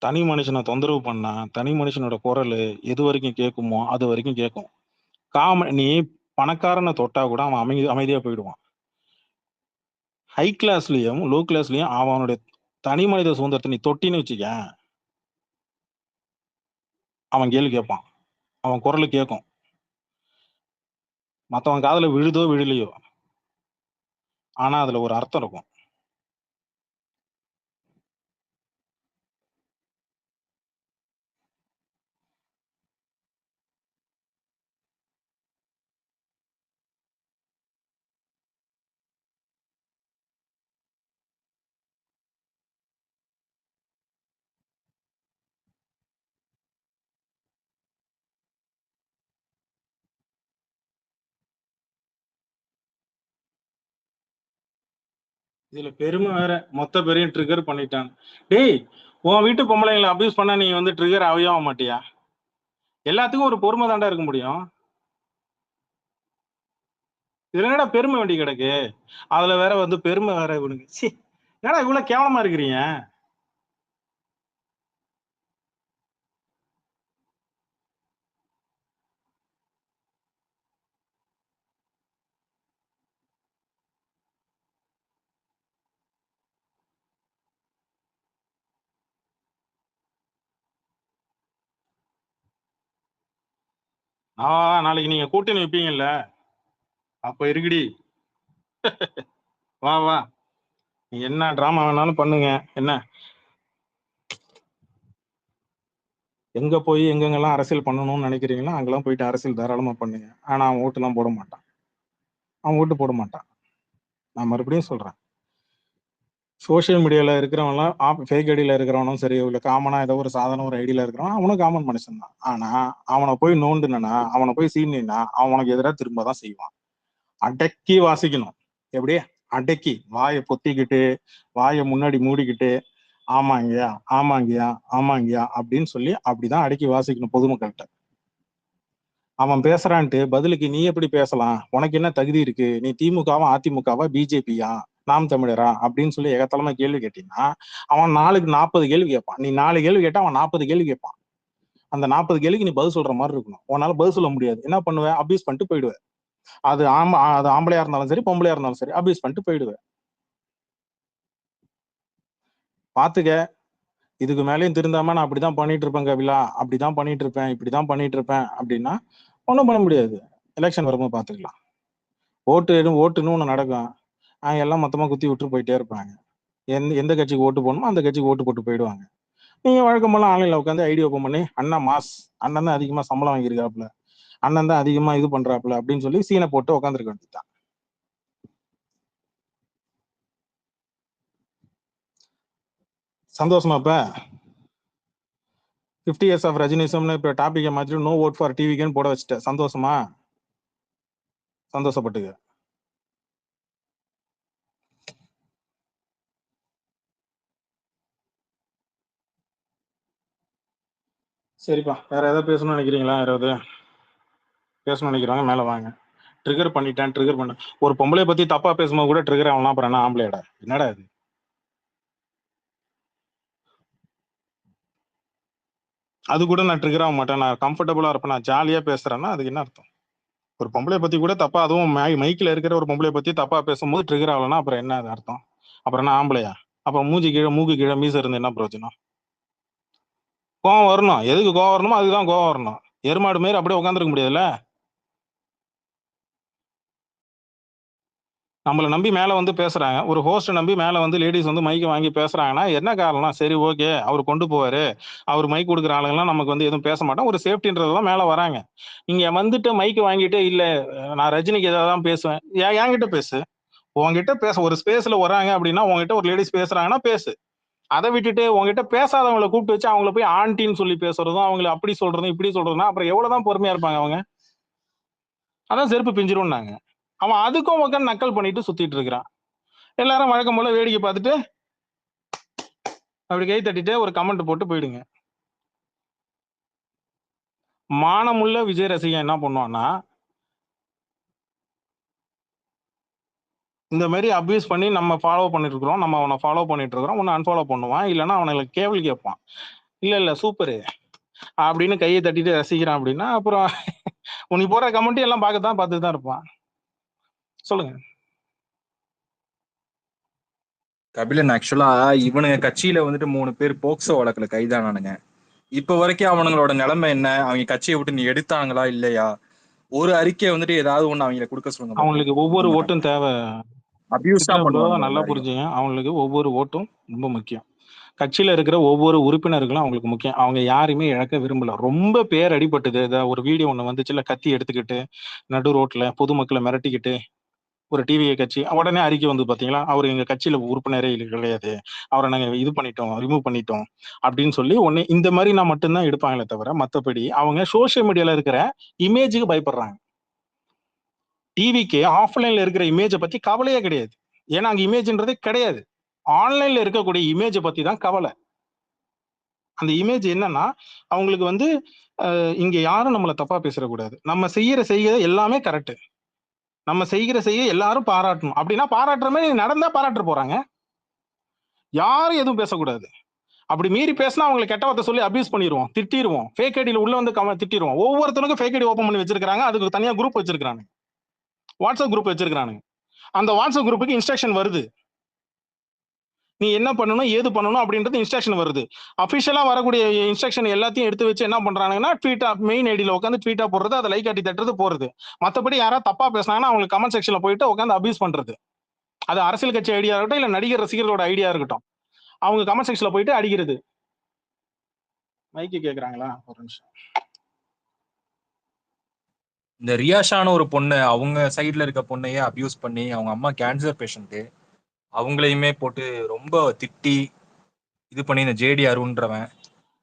தனி மனுஷனை தொந்தரவு பண்ணா தனி மனுஷனோட குரல் எது வரைக்கும் கேட்குமோ அது வரைக்கும் கேட்கும். நீ பணக்காரனை தொட்டா கூட அவன் அமைதியா போயிடுவான். ஹை கிளாஸ்லயும் லோ கிளாஸ்லயும் அவனுடைய தனி மனித சுதந்திரத்தை நீ தொட்டின்னு வச்சுக்க, அவன் கேள்வி கேட்பான், அவன் குரல் கேட்கும். மத்தவன் காதுல விழுதோ விழலையோ, ஆனா அதுல ஒரு அர்த்தம் இருக்கும். இதுல பெருமை வேற, மொத்த பேரையும் ட்ரிகர் பண்ணிட்டான். டேய், உன் வீட்டு பொம்பளைங்களை அபியூஸ் பண்ணா நீ வந்து ட்ரிகர் ஆக மாட்டியா? எல்லாத்துக்கும் ஒரு பொறுமை தாண்டா இருக்க முடியும். இதுல என்னடா பெருமை வேண்டி கிடக்கு? அதுல வேற வந்து பெருமை வேற இவனுக்கு. சி, ஏடா இவ்வளவு கேவலமா இருக்கிறீங்க? நாளைக்கு நீங்க கூட்டணி வைப்பீங்கல்ல, அப்ப இருக்குடி. வா வா, நீ என்ன டிராமா வேணாலும் பண்ணுங்க. என்ன எங்க போய் எங்கெங்கெல்லாம் அரசியல் பண்ணணும்னு நினைக்கிறீங்களோ அங்கெல்லாம் போயிட்டு அரசியல் தாராளமா பண்ணுங்க. ஆனா அவன் ஓட்டுலாம் போட மாட்டான். அவன் ஓட்டு போட மாட்டான். நான் மறுபடியும் சொல்றேன், சோஷியல் மீடியால இருக்கிறவன்லாம் ஃபேக் ஐடியில இருக்கிறவனும் சரி, இல்ல காமனா ஏதோ ஒரு சாதாரண ஒரு ஐடியில இருக்கிறவன் அவனும் காமன் மனுஷன் தான். ஆனா அவனை போய் நோண்டுனா, அவனை போய் சீனினா அவன் உனக்கு எதிராக திரும்ப தான் செய்வான். அடக்கி வாசிக்கணும். எப்படி? அடக்கி வாயை பொத்திக்கிட்டு, வாயை முன்னாடி மூடிக்கிட்டு, ஆமாங்கய்யா ஆமாங்கய்யா ஆமாங்கய்யா அப்படின்னு சொல்லி அப்படிதான் அடக்கி வாசிக்கணும் பொதுமக்கள்கிட்ட. அவன் பேசுறான்ட்டு பதிலுக்கு நீ எப்படி பேசலாம், உனக்கு என்ன தகுதி இருக்கு, நீ திமுகவா அதிமுகவா பிஜேபியா நாம் தமிழரா அப்படின்னு சொல்லி எகத்தலமா கேள்வி கேட்டீங்கன்னா அவன் 40 கேள்வி கேட்பான். நீ 4 கேள்வி கேட்டா அவன் 40 கேள்வி கேட்பான். அந்த 40 கேள்விக்கு நீ பதில் சொல்ற மாதிரி இருக்கணும். உன்னால பதில் சொல்ல முடியாது. என்ன பண்ணுவேன்? அபியூஸ் பண்ணிட்டு போயிடுவேன். அது ஆம்பளையா இருந்தாலும் சரி, பொம்பளையா இருந்தாலும் சரி, அபியூஸ் பண்ணிட்டு போயிடுவேன். பாத்துக்க, இதுக்கு மேலேயும் திருந்தாம நான் அப்படிதான் பண்ணிட்டு இருப்பேன் கபிலா, அப்படிதான் பண்ணிட்டு இருப்பேன், இப்படிதான் பண்ணிட்டு இருப்பேன் அப்படின்னா ஒன்றும் பண்ண முடியாது. எலெக்ஷன் வரும்போது பாத்துக்கலாம். ஓட்டுன்னு ஒண்ணு நடக்கும். எல்லாம் மொத்தமா குத்தி விட்டு போயிட்டே இருப்பாங்க. எந்த கட்சிக்கு ஓட்டு போடணுமோ அந்த கட்சிக்கு ஓட்டு போட்டு போயிடுவாங்க. நீங்க வழக்கம் போல ஆன்லைன்ல உட்காந்து ஐடி ஓப்பன் பண்ணி அண்ணா மாஸ், அண்ணன் தான் அதிகமா சம்பளம் வாங்கியிருக்காப்புல, அண்ணன் தான் அதிகமா இது பண்றாப்புல அப்படின்னு சொல்லி சீனை போட்டு உட்காந்துருக்க வேண்டியதுதான். சந்தோஷமா? இப்ப 50 இயர்ஸ் ஆஃப் ரஜினிசம்னு இப்ப டாபிக்கை மாத்திட்டு நோ ஓட் ஃபார் டிவிக்குன்னு போட வச்சுட்டேன். சந்தோஷமா? சந்தோஷப்பட்டுக்க. சரிப்பா, வேற ஏதாவது பேசணும்னு நினைக்கிறீங்களா? யாராவது பேசணும்னு நினைக்கிறாங்க மேல வாங்க. ட்ரிகர் பண்ண ஒரு பொம்பளை பத்தி தப்பா பேசும்போது கூட ட்ரிகர் ஆகலாம். அப்புறம் என்ன ஆம்பளையடா? என்னடா இது? அது கூட நான் ட்ரிகர் ஆக மாட்டேன். நான் கம்ஃபர்டபுளா இருப்பேன். நான் ஜாலியா பேசுறேன்னா அதுக்கு என்ன அர்த்தம்? ஒரு பொம்பளை பத்தி கூட தப்பா, அதுவும் மைக்ல இருக்கிற ஒரு பொம்பளை பத்தி தப்பா பேசும்போது ட்ரிகர் ஆகலன்னா அப்புறம் என்ன அது அர்த்தம்? அப்புறம் என்ன ஆம்பளையா? அப்புறம் மூஞ்சி கீழே மூக்கு கீழே மீச இருந்து என்ன பிரயோஜனம்? கோவம் வரணும். எதுக்கு கோவம் வரணுமோ அதுதான் கோவம் வரணும். எருமாடு மாரி அப்படியே உட்காந்துருக்க முடியாதுல்ல. நம்மள நம்பி மேல வந்து பேசுறாங்க. ஒரு ஹோஸ்ட் நம்பி மேல வந்து லேடிஸ் வந்து மைக் வாங்கி பேசுறாங்கன்னா என்ன காரணம்? சரி, ஓகே, அவர் கொண்டு போவாரு. அவர் மைக் கொடுக்குற ஆளுங்கலாம் நமக்கு வந்து எதுவும் பேச மாட்டோம். ஒரு சேஃப்டின்றதுதான் மேல வராங்க. இங்க வந்துட்டு மைக் வாங்கிட்டு இல்ல நான் ரஜினிக்கு ஏதாவது தான் பேசுவேன். என்கிட்ட பேசு. உன்கிட்ட பேச ஒரு ஸ்பேஸ்ல வராங்க அப்படின்னா உங்ககிட்ட ஒரு லேடிஸ் பேசுறாங்கன்னா பேசு. அதை விட்டுட்டு உங்ககிட்ட பேசாதவங்களை கூப்பிட்டு வச்சு அவங்கள போய் ஆண்டின்னு சொல்லி பேசுறதும், அவங்களை அப்படி சொல்றதும் இப்படி சொல்றதுன்னா அப்புறம் எவ்வளவுதான் பொறுமையா இருப்பாங்க அவங்க? அதான் செருப்பு பிஞ்சிரும்னாங்க. அவன் அதுக்கும் உட்காந்து நக்கல் பண்ணிட்டு சுத்திட்டு இருக்கிறான். எல்லாரும் வழக்கம் போல வேடிக்கை பார்த்துட்டு அப்படி கை தட்டிட்டு ஒரு கமெண்ட் போட்டு போயிடுங்க. மானமுள்ள விஜய் ரசிகன் என்ன பண்ணுவான்னா, இந்த மாதிரி அபியூஸ் பண்ணி நம்ம ஃபாலோ பண்ணிட்டு இருக்கிறோம், நம்ம அவனை ஃபாலோ பண்ணிட்டு இருக்கிறோம், உன்னை அன்ஃபாலோ பண்ணுவான். இல்லைன்னா அவனுக்கு கேள்வி கேட்பான். இல்ல சூப்பரு அப்படின்னு கையை தட்டிட்டு ரசிக்கிறான் அப்படின்னா அப்புறம் நீ போடுற கமெண்ட் எல்லாம் பார்த்துட்டு தான் இருப்பான். சொல்லுங்க.
கபிலன், ஆக்சுவலா இவனுங்க கட்சியில வந்துட்டு 3 பேர் போக்சோ வழக்குல கைதானானுங்க. இப்ப வரைக்கும் அவனுங்களோட நிலைமை என்ன? அவங்க கட்சியை விட்டு நீ எடுத்தாங்களா இல்லையா? ஒரு அறிக்கை வந்துட்டு ஏதாவது ஒண்ணு அவங்களை கொடுக்க சொல்லுங்க.
அவங்களுக்கு ஒவ்வொரு ஓட்டும் தேவை.
அபியூஸா பண்ணுவாங்க
நல்லா
எல்லாரையும்.
புரிஞ்சுங்க. அவங்களுக்கு ஒவ்வொரு ஓட்டும் ரொம்ப முக்கியம். கட்சியில இருக்கிற ஒவ்வொரு உறுப்பினர்களும் அவங்களுக்கு முக்கியம். அவங்க யாருமே இழக்க விரும்பல. ரொம்ப பேர் அடிபட்டது. ஒரு வீடியோ ஒண்ணு வந்துச்சுல, கத்தி எடுத்துக்கிட்டு நடு ரோட்ல பொதுமக்களை மிரட்டிக்கிட்டு ஒரு டிவியை கட்சி உடனே அறிக்கை வந்து பாத்தீங்களா, அவர் எங்க கட்சியில உறுப்பினரே கிடையாது, அவரை நாங்க இது பண்ணிட்டோம், ரிமூவ் பண்ணிட்டோம் அப்படின்னு சொல்லி ஒண்ணு இந்த மாதிரி நான் மட்டும்தான் எடுப்பாங்களே தவிர மத்தபடி அவங்க சோசியல் மீடியால இருக்கிற இமேஜுக்கு பயப்படுறாங்க. டிவிக்கு ஆஃப்லைன்ல இருக்கிற இமேஜை பத்தி கவலையே கிடையாது. ஏன்னா அங்க இமேஜ்ன்றதே கிடையாது. ஆன்லைன்ல இருக்கக்கூடிய இமேஜை பத்தி தான் கவலை. அந்த இமேஜ் என்னன்னா அவங்களுக்கு வந்து இங்க யாரும் நம்மளை தப்பா பேசக்கூடாது, நம்ம செய்ய எல்லாமே கரெக்ட், நம்ம செய்ய எல்லாரும் பாராட்டணும். அப்படின்னா பாராட்டுற மாதிரி நடந்தா பாராட்ட போறாங்க. யாரும் எதுவும் பேசக்கூடாது. அப்படி மீறி பேசினா அவங்களை கெட்ட வார்த்தை சொல்லி அபியூஸ் பண்ணிடுவோம், திட்டிடுவோம், ஃபேக் ஐடியில உள்ள வந்து திட்டிடுவோம். ஒவ்வொருத்தருக்கும் ஃபேக் ஐடி ஓப்பன் பண்ணி வச்சிருக்காங்க. அதுக்கு தனியா குரூப் வச்சிருக்காங்க, வாட்ஸ்அப் குரூப் வச்சிருக்கானுங்க. அந்த வாட்ஸ்அப் குரூப்புக்கு இன்ஸ்ட்ரக்ஷன் வருது. நீ என்ன பண்ணணும் ஏது பண்ணணும் அப்படின்றது இன்ஸ்ட்ரக்ஷன் வருது. அபிஷியலா வரக்கூடிய இன்ஸ்ட்ரக்ஷன் எல்லாத்தையும் எடுத்து வச்சு என்ன பண்றாங்கன்னா ட்வீட்டா மெயின் ஐடியில உட்காந்து ட்வீட்டா போடுறது, அதை லைக் காட்டி தட்டுறது போறது. மத்தபடி யாராவது தப்பா பேசினாங்கன்னா அவங்களுக்கு கமெண்ட் செக்ஷன்ல போயிட்டு உட்காந்து அபியூஸ் பண்றது. அது அரசியல் கட்சி ஐடியா இருக்கட்டும் இல்ல நடிகர் ரசிகர்களோட ஐடியா இருக்கட்டும், அவங்க கமெண்ட் செக்ஷன்ல போயிட்டு அடிக்கிறது. மைக்கு கேக்குறாங்களா? ஒரு நிமிஷம்.
இந்த ரியாஷான ஒரு பொண்ணு அவங்க சைட்ல இருக்க பொண்ணையே அபியூஸ் பண்ணி, அவங்க அம்மா கேன்சர் பேஷண்ட், அவங்களையுமே போட்டு ரொம்ப திட்டி இது பண்ணி இந்த ஜேடி அருண்ன்றவன்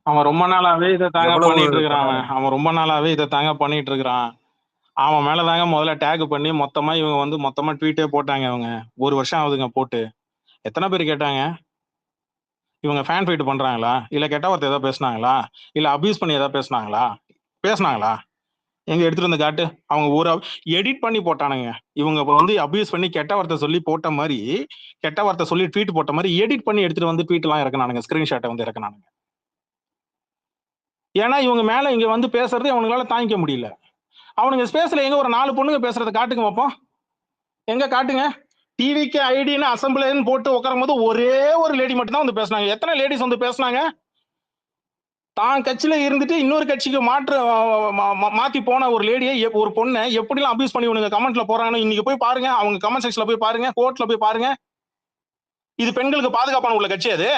அவன் ரொம்ப நாளாவே இதை தாங்க
எவ்வளவு
பண்ணிட்டு இருக்கிறான்.
பண்ணாரு.
அவன் ரொம்ப நாளாவே இதை தாங்க பண்ணிட்டு இருக்கிறான். அவன் மேலதாங்க முதல்ல டேக் பண்ணி மொத்தமா இவங்க வந்து மொத்தமா ட்வீட்டே போட்டாங்க. இவங்க 1 வருஷம் ஆகுதுங்க போட்டு. எத்தனை பேர் கேட்டாங்க? இவங்க ஃபேன் ஃபைட் பண்றாங்களா? இல்ல கெட்ட வார்த்தை ஏதாவது பேசுனாங்களா? இல்ல அபியூஸ் பண்ணி ஏதாவது பேசுனாங்களா? எங்க எடுத்துட்டு வந்து காட்டு. அவங்க ஒரு எடிட் பண்ணி போட்டானுங்க. இவங்க வந்து அபியூஸ் பண்ணி கெட்ட வார்த்தை சொல்லி போட்ட மாதிரி, கெட்ட வார்த்தை சொல்லி ட்வீட் போட்ட மாதிரி எடிட் பண்ணி எடுத்துட்டு வந்து ட்வீட் எல்லாம் இறக்குனானுங்க. ஸ்கிரீன்ஷாட்டை வந்து இறக்குனானுங்க. ஏன்னா இவங்க மேல இங்க வந்து பேசுறது அவங்களால தாங்கிக்க முடியல. அவனுங்க ஸ்பேஸ்ல எங்க ஒரு 4 பொண்ணுங்க பேசுறதை காட்டுங்க பார்ப்போம். எங்க காட்டுங்க. டிவிக்கு ஐடின்னு அசம்பிளின்னு போட்டு உட்காரும் போது ஒரே ஒரு லேடி மட்டும் தான் வந்து பேசினாங்க. எத்தனை லேடிஸ் வந்து பேசினாங்க? தான் கட்சியில இருந்துட்டு இன்னொரு கட்சிக்கு மாத்தி போன ஒரு லேடியை ஒரு பொண்ணை எப்படிலாம் அபியூஸ் பண்ணி இவனுங்க கமெண்ட்ல போறாங்கன்னு இன்னைக்கு போய் பாருங்க. அவங்க கமெண்ட் செக்ஷன்ல போய் பாருங்க, கோர்ட்ல போய் பாருங்க. இது பெண்களுக்கு பாதுகாப்பான உள்ள கட்சி அது?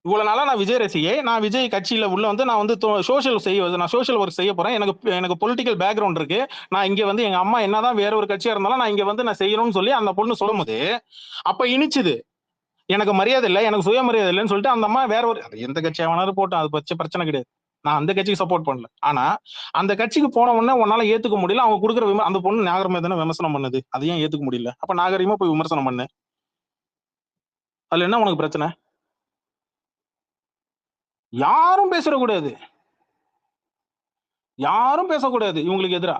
இவ்வளவு நாளா நான் விஜய் ரசிகை. நான் விஜய் கட்சியில உள்ள வந்து நான் வந்து சோஷியல் ஒர்க் செய்ய போறேன். எனக்கு பொலிட்டிக்கல் பேக்ரவுண்ட் இருக்கு. நான் இங்க வந்து எங்க அம்மா என்னதான் வேற ஒரு கட்சியா இருந்தாலும் நான் இங்க வந்து நான் செய்யணும்னு சொல்லி அந்த பொண்ணு சொல்லும் போது அப்ப இனிச்சுது. எனக்கு மரியாதை இல்லை, எனக்கு சுயமரியாதை இல்லைன்னு சொல்லிட்டு அந்த அம்மா வேற ஒரு எந்த கட்சியா வேணாலும் போட்டோம், அது பச்சை பிரச்சனை கிடையாது. நான் அந்த கட்சிக்கு சப்போர்ட் பண்ணல. ஆனா அந்த கட்சிக்கு போன உடனே உன்னால ஏத்துக்க முடியல. அவங்க கொடுக்குற அந்த பொண்ணு நாகரிகமா தானே விமர்சனம் பண்ணுது. அதையும் ஏத்துக்க முடியல. அப்ப நாகரிகமா போய் விமர்சனம் பண்ணு. அதுல என்ன உனக்கு பிரச்சனை? யாரும் பேசக்கூடாது, யாரும் பேசக்கூடாது. இவங்களுக்கு எதிரா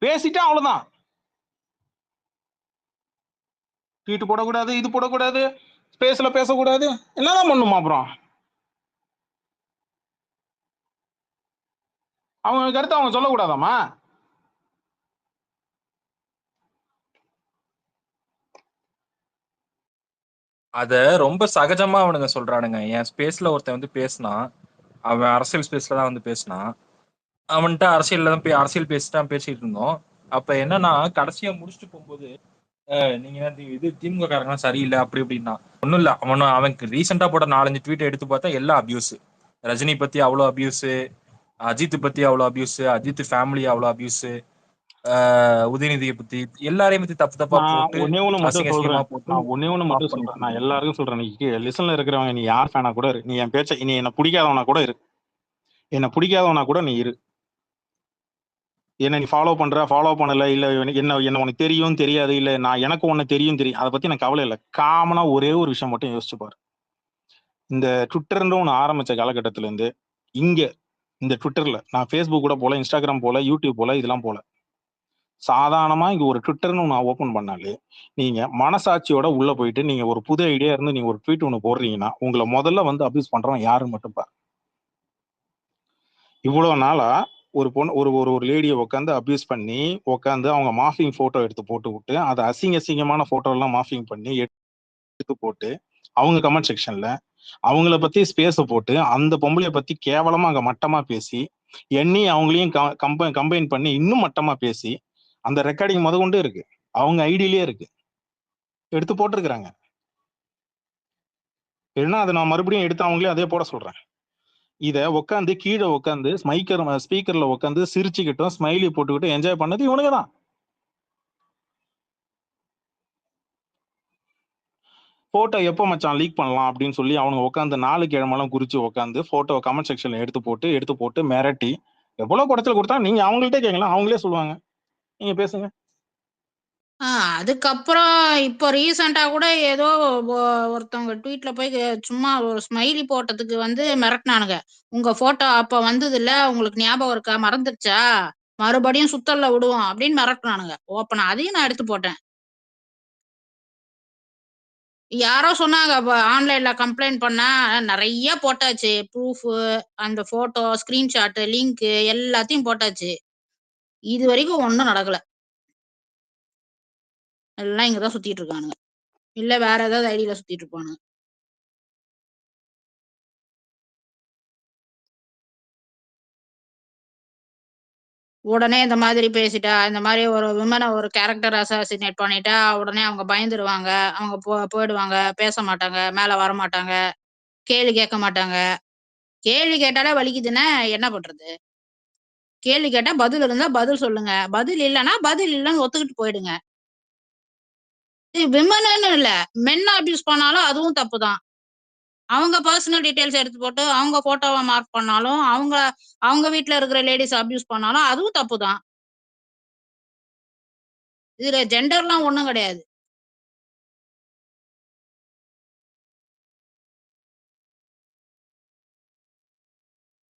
பேசிட்டா அவ்வளவுதான். ட்வீட் போடக்கூடாது, இது போடக்கூடாது, ஸ்பேஸ்ல பேசக்கூடாது. என்னதான் பண்ணுமா அப்புறம்? அவங்க கருத்தை அவங்க சொல்லக்கூடாதாமா?
அத ரொம்ப சகஜமா அவனுங்க சொல்றானுங்க. என் ஸ்பேஸ்ல ஒருத்தன் வந்து பேசினான், அவன் அரசியல் ஸ்பேஸ்ல தான் வந்து பேசினான். அவன்கிட்ட அரசியல் பேசிட்டான், பேசிட்டு இருந்தோம். அப்ப என்னன்னா கடைசியா முடிச்சுட்டு போகும்போது நீங்க இது திமுக காரங்க சரியில்லை அப்படி இப்படின்னா ஒண்ணும் இல்ல. அவனுக்கு ரீசெண்டா போட்ட 4-5 ட்வீட் எடுத்து பார்த்தா எல்லாம் அபியூஸ். ரஜினி பத்தி அவ்வளவு அபியூஸ், அஜித் பத்தி அவ்வளவு அபியூஸ், அஜித் ஃபேமிலி அவ்வளவு அபியூஸ், உதயநிதியை பத்தி எல்லாரையும் பத்தி தப்பு தப்பா
நான்
போட்டு
ஒன்னே ஒண்ணு மட்டும்
அசிங்கமா
சொல்றேன்.
போட்டு
நான் ஒன்னே ஒண்ணு மட்டும் சொல்றேன். நான் எல்லாருக்கும் சொல்றேன். நீ லிசன்ல இருக்கிறவங்க, நீ யார் ஃபேனா கூட இரு. நீ என் பேச்ச நீ என்ன பிடிக்காதவனா கூட இரு. என்ன பிடிக்காதவனா கூட நீ இரு. என்ன நீ ஃபாலோ பண்ணல, இல்ல என்ன உனக்கு தெரியும் தெரியாது, இல்ல நான் எனக்கு உன்ன தெரியும் அதை பத்தி எனக்கு கவலை இல்லை. காமனா ஒரே ஒரு விஷயம் மட்டும் யோசிச்சு பாரு. இந்த ட்விட்டர்ன்ற ஒண்ணு ஆரம்பிச்ச காலகட்டத்துல இருந்து இங்க இந்த ட்விட்டர்ல நான் ஃபேஸ்புக் கூட போல, இன்ஸ்டாகிராம் போல, யூடியூப் போல, இதெல்லாம் போல. சாதாரணமா இங்க ஒரு ட்விட்டர்னு ஒன்று ஓப்பன் பண்ணாலே நீங்க மனசாட்சியோட உள்ள போயிட்டு நீங்க ஒரு புது ஐடியா இருந்து நீங்க ஒரு ட்வீட் ஒன்று போடுறீங்கன்னா உங்களை முதல்ல வந்து அபியூஸ் பண்றவன் யாருன்னு மட்டும் பாரு. இவ்வளவு நாளா ஒரு பொண்ணு ஒரு லேடியை உட்காந்து அபியூஸ் பண்ணி உட்காந்து அவங்க மாஃபிங் போட்டோ எடுத்து போட்டு விட்டு அதை அசிங்கமான போட்டோ எல்லாம் மாஃபிங் பண்ணி எடுத்து போட்டு அவங்க கமெண்ட் செக்ஷன்ல அவங்கள பத்தி ஸ்பேஸ போட்டு அந்த பொம்பளைய பத்தி கேவலமா அங்க மட்டமா பேசி எண்ணி அவங்களையும் கம்பைன் பண்ணி இன்னும் மட்டமா பேசி அந்த ரெக்கார்டிங் கொண்டு இருக்கு, அவங்க ஐடியிலேயே இருக்கு, எடுத்து போட்டிருக்கிறாங்க. ஏன்னா அதை நான் மறுபடியும் எடுத்து அவங்களே அதே போட சொல்றேன். இத உட்காந்து கீழே உட்காந்து ஸ்பீக்கர்ல உட்காந்து சிரிச்சுக்கிட்டும் ஸ்மைலி போட்டுக்கிட்டு என்ஜாய் பண்ணது இவனுங்க தான். போட்டோ எப்போ மச்சான் லீக் பண்ணலாம் அப்படின்னு சொல்லி அவனுங்க உட்காந்து 4 கிழமெல்லாம் குறிச்சு உட்காந்து போட்டோ கமெண்ட் செக்ஷன்ல எடுத்து போட்டு மிரட்டி எவ்வளவு குடைச்சல் கொடுத்தா நீங்க அவங்கள்ட்ட கேட்கலாம், அவங்களே சொல்லுவாங்க. நீங்க பேசுங்க.
அதுக்கப்புறம் இப்போ ரீசெண்டா கூட ஏதோ ஒருத்தவங்க ட்வீட்ல போய் சும்மா ஒரு ஸ்மைலி போட்டதுக்கு வந்து மிரட்டினானுங்க. உங்க போட்டோ அப்ப வந்தது இல்ல, உங்களுக்கு ஞாபகம் இருக்கா, மறந்துருச்சா, மறுபடியும் சுத்தல்ல விடுவோம் அப்படின்னு மிரட்டினானுங்க. ஓப்பனா அதையும் நான் எடுத்து போட்டேன். யாரோ சொன்னாங்க ஆன்லைன்ல கம்ப்ளைண்ட் பண்ணா நிறைய போட்டாச்சு, ப்ரூஃப், அந்த போட்டோ, ஸ்கிரீன்ஷாட், லிங்க் எல்லாத்தையும் போட்டாச்சு. இது வரைக்கும் ஒண்ணும் நடக்கல. எல்லாம் இங்கதான் சுத்திட்டு இருக்கானுங்க. இல்ல வேற ஏதாவது ஐடியில சுத்திட்டு இருப்பானுங்க. உடனே இந்த மாதிரி பேசிட்டா, இந்த மாதிரி ஒரு விமனை ஒரு கேரக்டர் அசாசினேட் பண்ணிட்டா உடனே அவங்க பயந்துருவாங்க. அவங்க போயிடுவாங்க, பேச மாட்டாங்க, மேல வர மாட்டாங்க, கேள்வி கேட்க மாட்டாங்க. கேள்வி கேட்டாலே வலிக்குதுன்னா என்ன பண்றது? கேள்வி கேட்டா பதில் இருந்தா பதில் சொல்லுங்க, பதில் இல்லைன்னா பதில் இல்லைன்னு ஒத்துக்கிட்டு போயிடுங்க. விமன்னு இல்ல, மென் அபியூஸ் பண்ணாலும் அதுவும் தப்பு தான். அவங்க பர்சனல் டீடைல்ஸ் எடுத்து போட்டு அவங்க போட்டோவை மார்க் பண்ணாலும், அவங்க வீட்டுல இருக்கிற லேடிஸ் அபியூஸ் பண்ணாலும் அதுவும் தப்பு தான். இதுல ஜெண்டர்லாம் ஒண்ணும் கிடையாது.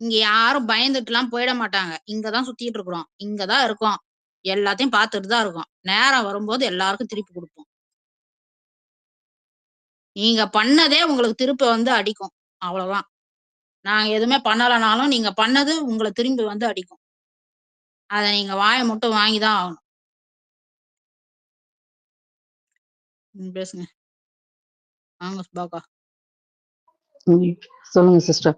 இங்க யாரும் பயந்துட்டுலாம் போயிட மாட்டாங்க. இங்கதான் சுத்திட்டு இருக்கிறோம், இங்கதான் இருக்கோம், எல்லாத்தையும் பார்த்துட்டு தான் இருக்கோம். நேரம் வரும்போது எல்லாருக்கும் திருப்பி கொடுப்போம். நீங்க பண்ணதே உங்களுக்கு திருப்பி வந்து அடிக்கும், அவ்வளவுதான். நாங்க எதுவுமே பண்ணலனாலும் நீங்க பண்ணது உங்களை திரும்பி வந்து அடிக்கும். அதை நீங்க வாயை மட்டும் வாங்கிதான் ஆகணும். பேசுங்க. வாங்க சுபாக்கா.
சொல்லுங்க சிஸ்டர்.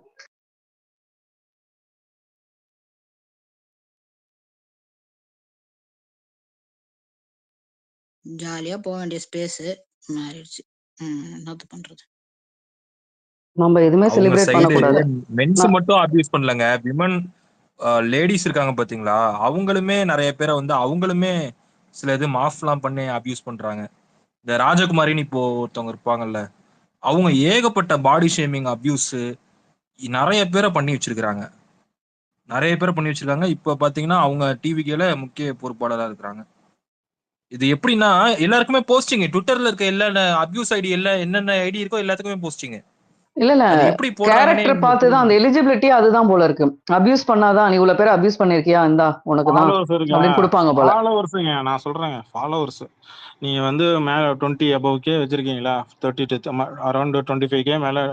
ஜாலியா போக வேண்டிய ஸ்பேஸ் மாறிடுச்சு. என்னது பண்றது?
நம்ம எதுவுமே
அவங்க
செலிப்ரேட்
சைடு
பண்ணக்கூடாது.
மென்ஸ் மட்டும் அபியூஸ் பண்ணலங்க, விமன் லேடிஸ் இருக்காங்க பாத்தீங்களா, அவங்களுமே நிறைய பேரை வந்து அவங்களுமே சில இது மாஃப்லாம் பண்ணி அபியூஸ் பண்றாங்க. இந்த ராஜகுமாரின்னு இப்போ ஒருத்தவங்க இருப்பாங்கல்ல, அவங்க ஏகப்பட்ட பாடி ஷேமிங் அபியூஸ் நிறைய பேரை பண்ணி வச்சிருக்காங்க. இப்ப பாத்தீங்கன்னா அவங்க டிவிக்கேல முக்கிய பொறுப்பாளராக இருக்கிறாங்க. இது எப்படின்னா எல்லாருக்குமே போஸ்டிங், ட்விட்டர்ல இருக்க எல்லா அபியூஸ் ஐடி எல்லாம் என்னென்ன ஐடி இருக்கோ எல்லாத்துக்குமே போஸ்டிங்.
இல்ல இல்ல,
அது எப்படி போடுறாங்கன்னே
கேரக்டர் பார்த்துதான் அந்த எலிஜிபிலிட்டி அதுதான் போல இருக்கு. அபியூஸ் பண்ணாதான், நீ இவ்வளவு பேர் அபியூஸ் பண்ணிருக்கியா, இந்தா உனக்கு தான்
ஃபாலோவர்ஸ் இருங்க,
அப்படின்னு கொடுப்பாங்க போல.
ஃபாலோவர்ஸுங்க நான் சொல்றேங்க, ஃபாலோவர்ஸ். நீங்க வந்து மேல 20 above வச்சிருக்கீங்களா, 30 to அரௌண்ட் 25K மேல,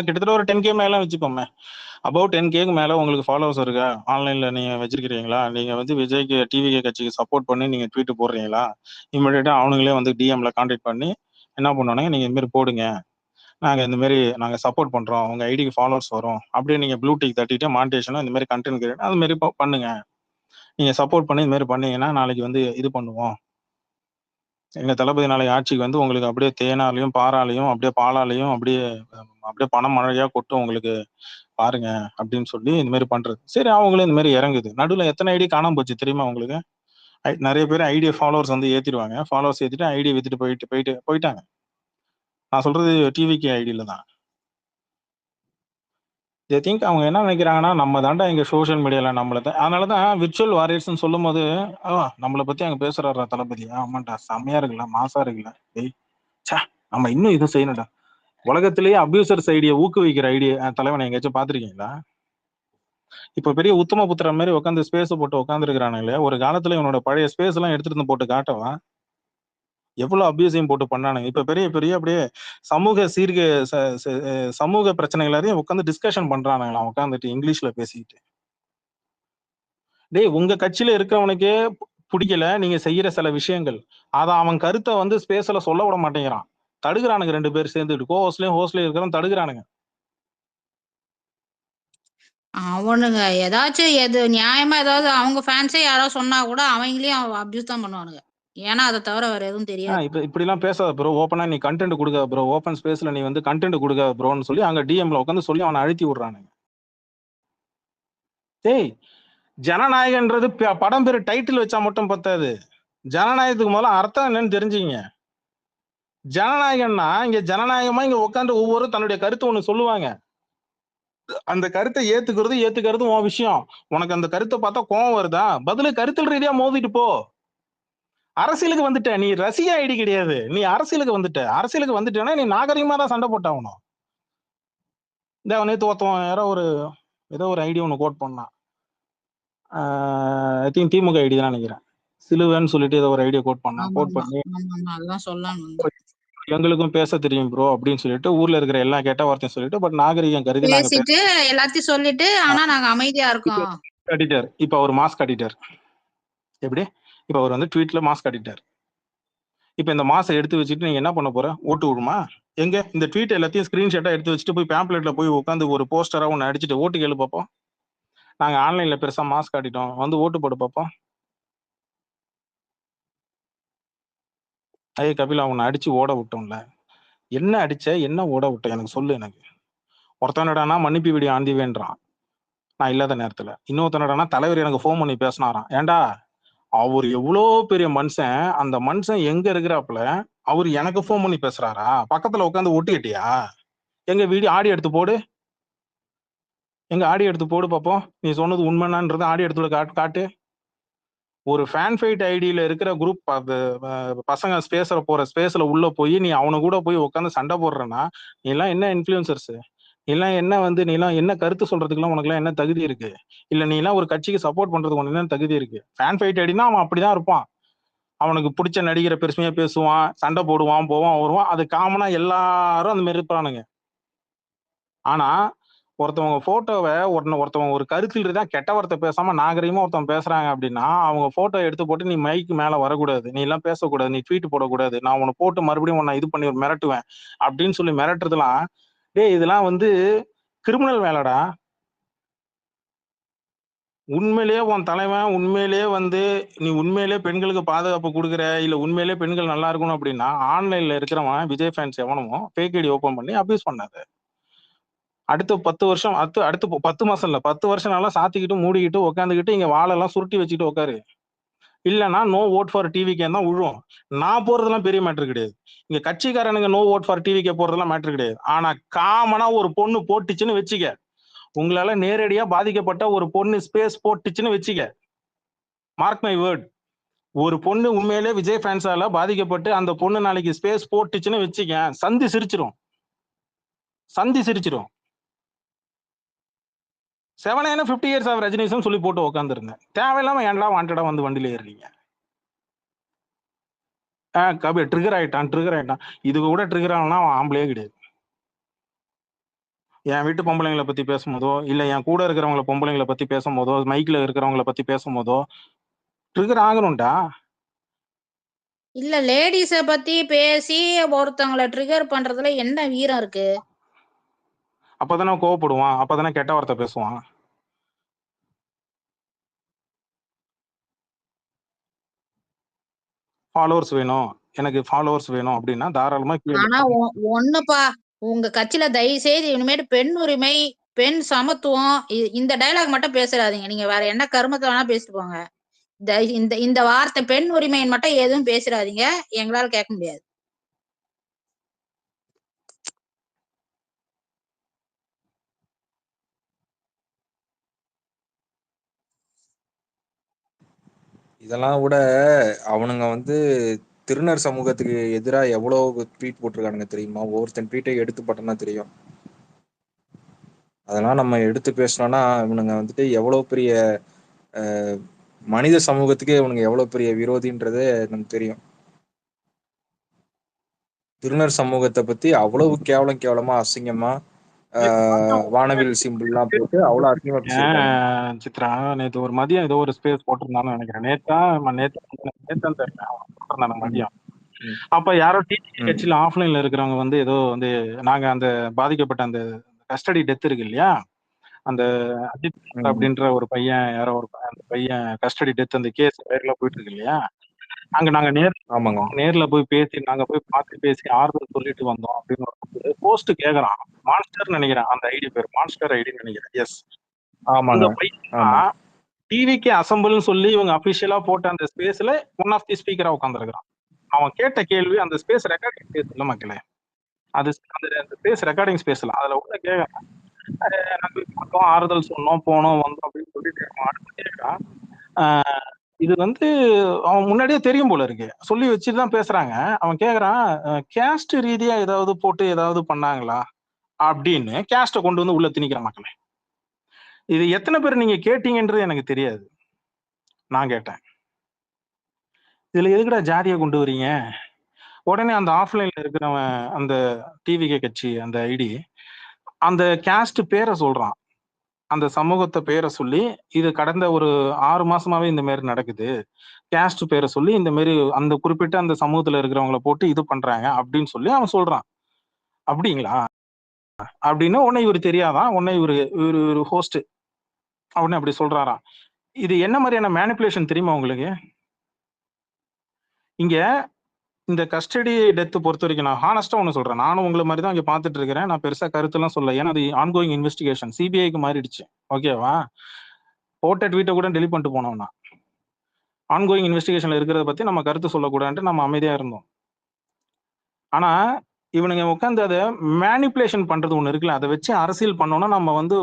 கிட்டத்தட்ட ஒரு 10K மேல வச்சுப்போமே. அபவ் 10K மேல உங்களுக்கு ஃபாலோவர்ஸ் இருக்கா, ஆன்லைன்ல நீங்க வச்சிருக்கீங்களா, நீங்க வந்து விஜய்க்கு டிவிகே கட்சிக்கு சப்போர்ட் பண்ணி நீங்க ட்வீட் போடுறீங்களா, இமிடியேட்டா அவனுங்களே வந்து டிஎம்ல கான்டாக்ட் பண்ணி என்ன பண்ணுவானுங்க, நீங்க இந்த மாதிரி போடுங்க, நாங்க இந்த மாதிரி நாங்க சப்போர்ட் பண்றோம், உங்க ஐடிக்கு ஃபாலோவர்ஸ் வரும், அப்படியே நீங்க ப்ளூ டிக் தட்டிட்டு மானிட்டேஷனும் இந்த மாதிரி கண்டென்ட் கிரியேட் அது மாதிரி பண்ணுங்க, நீங்க சப்போர்ட் பண்ணி இந்த மாதிரி பண்ணீங்கன்னா நாளைக்கு வந்து இது பண்ணுவோம், எங்க தளபதி நாளைக்கு ஆட்சிக்கு வந்து உங்களுக்கு அப்படியே தேனாலையும் பாறாலையும் அப்படியே பாலாலையும் அப்படியே அப்படியே பணம் மழையா கொட்டும் உங்களுக்கு பாருங்க அப்படின்னு சொல்லி இந்த மாதிரி பண்றது. சரி, அவங்களும் இந்த மாதிரி இறங்குது. நடுவில் எத்தனை ஐடி காணாம போச்சு தெரியுமா உங்களுக்கு? நிறைய பேர் ஐடியா ஃபாலோவர்ஸ் வந்து ஏத்திடுவாங்க, ஃபாலோவர்ஸ் ஏத்திட்டு ஐடியா வித்துட்டு போயிட்டாங்க. நான் சொல்றது டிவிக்கு ஐடியில தான். ஐ திங்க் அவங்க என்ன நினைக்கிறாங்கன்னா, நம்ம தாண்டா இங்க சோஷியல் மீடியால நம்மள தான், அதனாலதான் விர்ச்சுவல் வாரியர்ஸ்னு சொல்லும் போது நம்மளை பத்தி அங்க பேசுறாரா தளபதி, ஆமாண்டா செம்மையா இருக்குல்ல, மாசா இருக்குல்ல, டேய் சே நம்ம இன்னும் இது செய்யணும்டா. உலகத்திலேயே அபியூசர்ஸ் ஐடியா ஊக்குவிக்கிற ஐடியா தலைவனை எங்கேயாச்சும் பாத்திருக்கீங்களா? இப்ப பெரிய உத்தம புத்திர மாதிரி உட்காந்து ஸ்பேஸ் போட்டு உட்காந்து இருக்கிறானுங்களே, ஒரு காலத்துல இவனோட பழைய ஸ்பேஸ் எல்லாம் எடுத்துட்டு வந்து போட்டு காட்டவா, எவ்வளவு அபியூஸையும் போட்டு பண்ணானுங்க. இப்ப பெரிய பெரிய அப்படியே சமூக சமூக பிரச்சனைகள் எல்லாரையும் உட்காந்து டிஸ்கஷன் பண்றானுங்களாம் உட்காந்துட்டு இங்கிலீஷ்ல பேசிக்கிட்டு. டேய், உங்க கட்சியில இருக்கிறவனுக்கே பிடிக்கல நீங்க செய்யற சில விஷயங்கள், அத அவன் கருத்தை வந்து ஸ்பேஸ்ல சொல்ல விட மாட்டேங்கிறான், தடுக்கிறானுங்க. 2 பேர் சேர்ந்துட்டு கோஹோஸ்ட்லயும் ஹோஸ்ட்லயும் இருக்கிறவன் தடுக்கிறானுங்க.
அவனுங்க ஏதாச்சும் எது நியாயமா ஏதாவது அவங்க ஃபேன்ஸே யாராவது சொன்னா கூட அவங்களையும் அபியூஸ் தான் பண்ணுவானுங்க. ஏன்னா அதை தவிர வேற எதுவும் தெரியாது.
இப்படி எல்லாம் பேசாத ப்ரோ, ஓப்பனா நீ கண்டென்ட் கொடுக்காத ப்ரோ, ஓப்பன் ஸ்பேஸ்ல நீ வந்து கண்டென்ட் கொடுக்காத ப்ரோன்னு சொல்லி அங்க டிஎம்ல உட்காந்து சொல்லி அவனை அழுத்தி விடுறானுங்க. டேய், ஜனநாயகன்றது படம் பேரு டைட்டில் வச்சா மட்டும் பத்தாது, ஜனநாயகத்துக்கு முதல்ல அர்த்தம் என்னன்னு தெரிஞ்சுங்க. ஜனநாயகம்னா இங்க ஜனநாயகமா இங்க உட்காந்து ஒவ்வொரு தன்னுடைய கருத்து ஒண்ணு சொல்லுவாங்க, அந்த கருத்தை ஏத்துக்கிறது உன் விஷயம். உனக்கு அந்த கருத்தை பார்த்தா கோவம் வருதா, பதிலு கருத்தில் ரீதியா மோதிட்டு போ. அரசியலுக்கு வந்துட்ட நீ ரசிக ஐடி கிடையாது, நீ அரசியலுக்கு வந்துட்டேன்னா நீ நாகரிகமா தான் சண்டை போட்டாகணும். இந்த நேத்து ஒருத்தவன் யாரோ ஏதோ ஒரு ஐடி ஒண்ணு கோட் பண்ணான், ஐ திங்க் திமுக ஐடி தான் நினைக்கிறேன், சிலுவைன்னு சொல்லிட்டு ஏதோ ஒரு ஐடியா கோட் பண்ணி
அதெல்லாம் சொல்லலாம்
எங்களுக்கும் பேச தெரியும் ப்ரோ அப்படின்னு சொல்லிட்டு ஊர்ல இருக்கிற எல்லாம் கேட்டா ஒருத்தன் சொல்லிட்டு, பட் நாகரிகம் கருதி
பேசிட்டு எல்லாத்தையும் சொல்லிட்டு, ஆனா நாங்க அமைதியா இருக்கோம்.
கட்டிட்டார். இப்ப அவர் மாஸ்க் கட்டிட்டார். எப்படி? இப்ப அவர் வந்து ட்வீட்ல மாஸ்க் காட்டிட்டார். இப்ப இந்த மாசை எடுத்து வச்சுட்டு நீங்க என்ன பண்ண போற? ஓட்டு விடுமா? எங்க இந்த ட்வீட் எல்லாத்தையும் ஸ்கிரீன்ஷாட்டா எடுத்து வச்சுட்டு போய் பேம்ப்ளெட்ல போய் உட்காந்து ஒரு போஸ்டரா ஒன்னு அடிச்சுட்டு ஓட்டு கேளு பார்ப்போம். நாங்க ஆன்லைன்ல பெருசா மாஸ்க் காட்டிட்டோம், வந்து ஓட்டு போட்டு பார்ப்போம். ஐய கபிலா, உன்னை அடிச்சு ஓட விட்டோம்ல, என்ன அடிச்ச, என்ன ஓட விட்ட எனக்கு சொல்லு. எனக்கு ஒருத்தனடானா மன்னிப்பு வீடியோ ஆந்திவேன்றான் நான் இல்லாத நேரத்துல, இன்னொருத்தனடானா தலைவர் எனக்கு ஃபோன் பண்ணி பேசினாராம். ஏன்டா அவர் எவ்வளோ பெரிய மனுஷன், அந்த மனுஷன் எங்க இருக்கிறாப்புல அவர் எனக்கு ஃபோன் பண்ணி பேசுறாரா? பக்கத்துல உட்காந்து ஒட்டி கட்டியா? எங்க வீடியோ ஆடியோ எடுத்து போடு, எங்க ஆடியோ எடுத்து போடு பார்ப்போம். நீ சொன்னது உண்மைனான்றது ஆடியோ எடுத்து காட்டு. ஒரு ஃபேன் ஃபைட் ஐடியில இருக்கிற குரூப் பசங்க பேசுற போற ஸ்பேஸ்ல உள்ள போய் நீ அவனு கூட போய் உட்காந்து சண்டை போடுறேன்னா, நீ எல்லாம் என்ன இன்ஃபுளுசர்ஸ்? நீ எல்லாம் என்ன வந்து நீ எல்லாம் என்ன கருத்து சொல்றதுக்குலாம் உனக்கு எல்லாம் என்ன தகுதி இருக்கு? இல்ல நீ எல்லாம் ஒரு கட்சிக்கு சப்போர்ட் பண்றதுக்கு உனக்கு என்ன தகுதி இருக்கு? ஃபேன் ஃபைட் ஐடினா அவன் அப்படிதான் இருப்பான். அவனுக்கு பிடிச்ச நடிகரை பெருமையா பேசுவான், சண்டை போடுவான், போவான், வருவான். அது காமனா எல்லாரும் அந்த மாதிரி இருப்பானுங்க. ஆனா ஒருத்தவங்க போட்டோவை ஒருத்தவங்க ஒரு கருத்தில் தான் கெட்ட வார்த்தை பேசாம நாகரிகமா ஒருத்தவங்க பேசுறாங்க அப்படின்னா அவங்க போட்டோ எடுத்து போட்டு நீ மைக்கு மேல வரக்கூடாது, நீ எல்லாம் பேசக்கூடாது, நீ ட்வீட் போடக்கூடாது, நான் உன்னை போட்டு மறுபடியும் உன்னை இது பண்ணி மிரட்டுவேன் அப்படின்னு சொல்லி மிரட்டுறதுலாம், டேய் இதெல்லாம் வந்து கிரிமினல் வேலைடா. உண்மையிலேயே உன் தலைவன் உண்மையிலேயே வந்து நீ உண்மையிலேயே பெண்களுக்கு பாதுகாப்பு கொடுக்குற, இல்ல உண்மையிலேயே பெண்கள் நல்லா இருக்கணும் அப்படின்னா ஆன்லைன்ல இருக்கிறவன் விஜய் ஃபேன்ஸ் எவனமோ ஃபேக் ஐடி ஓபன் பண்ணி அபியூஸ் பண்ணாது. அடுத்த 10 வருஷம் அடுத்து 10 மாசம் இல்ல 10 வருஷம் நல்லா சாத்திக்கிட்டு மூடிக்கிட்டு உட்காந்துக்கிட்டு இங்க வாழெல்லாம் சுருட்டி வச்சுக்கிட்டு உட்காரு. இல்லைன்னா நோ ஓட் ஃபார் டிவிக்கே தான் விழுவோம். நான் போறதெல்லாம் பெரிய மேட்ரு கிடையாது. இங்க கட்சிக்காரனுங்க நோ ஓட் ஃபார் டிவிக்கே போறதெல்லாம் மேட்ரு கிடையாது. ஆனா காமனா ஒரு பொண்ணு போட்டுச்சுன்னு வச்சுக்க, உங்களால நேரடியா பாதிக்கப்பட்ட ஒரு பொண்ணு ஸ்பேஸ் போட்டுச்சுன்னு வச்சுக்க, மார்க் மை வேர்ட், ஒரு பொண்ணு உண்மையிலே விஜய் ஃபேன்ஸால பாதிக்கப்பட்டு அந்த பொண்ணு நாளைக்கு ஸ்பேஸ் போட்டுச்சுன்னு வச்சுக்க, சந்தி சிரிச்சிரும். 50 years ஆஃப் ரஜினிசம் சொல்லி போட்டு உட்காந்துருந்தேன். தேவையில்லாம ஏன்டா வாண்டடா வந்து வண்டியில ஏறுறீங்க? கபி ட்ரிகர் ஆயிட்டான். இது கூட ட்ரிகர் ஆனா அவன் ஆம்பளையே கிடையாது. என் வீட்டு பொம்பளைங்களை பத்தி பேசும்போதோ, இல்ல என் கூட இருக்கிறவங்கள பொம்பளைங்களை பத்தி பேசும்போதோ, மைக்ல இருக்கிறவங்கள பத்தி பேசும்போதோ ட்ரிகர் ஆகணும்டா.
இல்ல லேடிஸ பத்தி பேசி ஒருத்தவங்களை ட்ரிகர் பண்றதுல என்ன வீரம் இருக்கு?
அப்பதானே கோவப்படுவான், அப்பதானே கெட்ட வார்த்தை பேசுவான். ஃபாலோவர்ஸ் வேணும், எனக்கு ஃபாலோவர்ஸ் வேணும் அப்படின்னா தாராளமா
ஆனா ஒண்ணுப்பா, உங்க கட்சியில தயவு செய்து இனிமேட்டு பெண் உரிமை, பெண் சமத்துவம் இந்த டயலாக் மட்டும் பேசுறாதீங்க. நீங்க வேற என்ன கருமத்தை வேணா பேசிட்டு போங்க. இந்த இந்த வார்த்தை பெண் உரிமைன்னு மட்டும் எதுவும் பேசுறாதீங்க, எங்களால கேட்க முடியாது.
இதெல்லாம் விட அவனுங்க வந்து திருநர் சமூகத்துக்கு எதிராக எவ்வளவு ட்வீட் போட்டிருக்கானுங்க தெரியுமா? ஒவ்வொருத்தன் ட்வீட்டை எடுத்து போட்டோம்னா தெரியும். அதெல்லாம் நம்ம எடுத்து பேசணும்னா இவனுங்க வந்துட்டு எவ்வளவு பெரிய மனித சமூகத்துக்கே இவனுங்க எவ்வளவு பெரிய விரோதின்றது நமக்கு தெரியும். திருநர் சமூகத்தை பத்தி அவ்வளவு கேவலமா அசிங்கமா வானவில் சிம்பிள்லாம் போட்டு அவ்வளவு அசிங்கமா பேசியிருக்காங்க.
சித்ரா நேத்து ஒரு மதியம் ஏதோ ஒரு ஸ்பேஸ் போட்டிருந்தான்னு நினைக்கிறேன். நேத்தான் தெரியல மதியம். அப்ப யாரோ டிடிகே கட்சியில ஆஃப்லைன்ல இருக்கிறவங்க வந்து ஏதோ வந்து நாங்க அந்த பாதிக்கப்பட்ட அந்த கஸ்டடி டெத் இருக்கு இல்லையா, அந்த அஜித் அப்படின்ற ஒரு பையன், யாரோ ஒரு அந்த பையன் கஸ்டடி டெத், அந்த கேஸ் வேர்ல போயிட்டு இருக்கு இல்லையா, அங்க நாங்க நேர்ல போய் பேசி, நாங்க போய் பார்த்து பேசி ஆறுதல் சொல்லிட்டு வந்தோம் அப்படின்னு போஸ்ட் கேக்குறான். மான்ஸ்டர் நினைக்கிறேன், அந்த ஐடி பேர் மான்ஸ்டர் ஐடின்னு நினைக்கிறேன். எஸ், அந்த பையன் டிவிக்கு அசம்பிள்னு சொல்லி இவங்க அபிஷியலா போட்ட அந்த ஸ்பேஸ்ல ஒன் ஆஃப் தி ஸ்பீக்கரா உட்காந்துருக்கான். அவன் கேட்ட கேள்வி அந்த ஸ்பேஸ் ரெக்கார்டிங் ஸ்பேஸ் இல்ல மக்களே, அது அந்த ஸ்பேஸ் ரெக்கார்டிங் ஸ்பேஸ்ல அதுல உள்ள கேட்கறான். நாங்க ஆறுதல் சொன்னோம், போனோம், வந்தோம் அப்படின்னு சொல்லிட்டு கேட்கறான். இது வந்து அவன் முன்னாடியே தெரியும் போல இருக்கு, சொல்லி வச்சுதான் பேசுறாங்க. அவன் கேக்குறான், கேஸ்ட் ரீதியா ஏதாவது போட்டு ஏதாவது பண்ணாங்களா அப்படின்னு கேஸ்ட கொண்டு வந்து உள்ள திணிக்கிற மக்களே. இது எத்தனை பேர் நீங்க கேட்டீங்கன்றது எனக்கு தெரியாது. நான் கேட்டேன், இதுல எதுக்குடா ஜாதியை கொண்டு வரீங்க? உடனே அந்த ஆஃப்லைன்ல இருக்கிறவன், அந்த டிவிகே கட்சி அந்த ஐடி, அந்த கேஸ்ட் பேரை சொல்றான். அந்த சமூகத்தை பேரை சொல்லி இது கடந்த ஒரு 6 மாசமாவே இந்த மாதிரி நடக்குது, கேஸ்ட் பேரை சொல்லி இந்த மாதிரி அந்த குறிப்பிட்ட அந்த சமூகத்துல இருக்கிறவங்கள போட்டு இது பண்றாங்க அப்படின்னு சொல்லி அவன் சொல்றான். அப்படிங்களா அப்படின்னு உடனே இவரு தெரியாதான், உடனே இவரு இவரு ஒரு ஹோஸ்ட் உடனே அப்படி சொல்றாராம். இது என்ன மாதிரியான மேனிப்புலேஷன் தெரியுமா உங்களுக்கு? இங்க இந்த கஸ்டடி டெத் பொறுத்த வரைக்கும் நான் ஹானஸ்டா ஒண்ணு சொல்றேன். நானும் உங்களை மாதிரி தான் இங்க பாத்துட்டு இருக்கிறேன். நான் பெருசா கருத்துலாம் சொல்ல. ஏன்னா அது ஆன்கோயிங் இன்வெஸ்டிகேஷன் சிபிஐக்கு மாறிடுச்சு. ஓகேவா? போட்ட ட்வீட்டை கூட டெலிட் பண்ணிட்டு போனோம். நான் ஆன்கோயிங் இன்வெஸ்டிகேஷன்ல இருக்கிறத பத்தி நம்ம கருத்து சொல்லக்கூடாதுன்ட்டு நம்ம அமைதியா இருந்தோம். ஆனா இவனுங்க உட்காந்து அதை மேனிப்புலேஷன் பண்றது ஒண்ணு இருக்குல்ல, அதை வச்சு அரசியல் பண்ணோம்னா நம்ம வந்து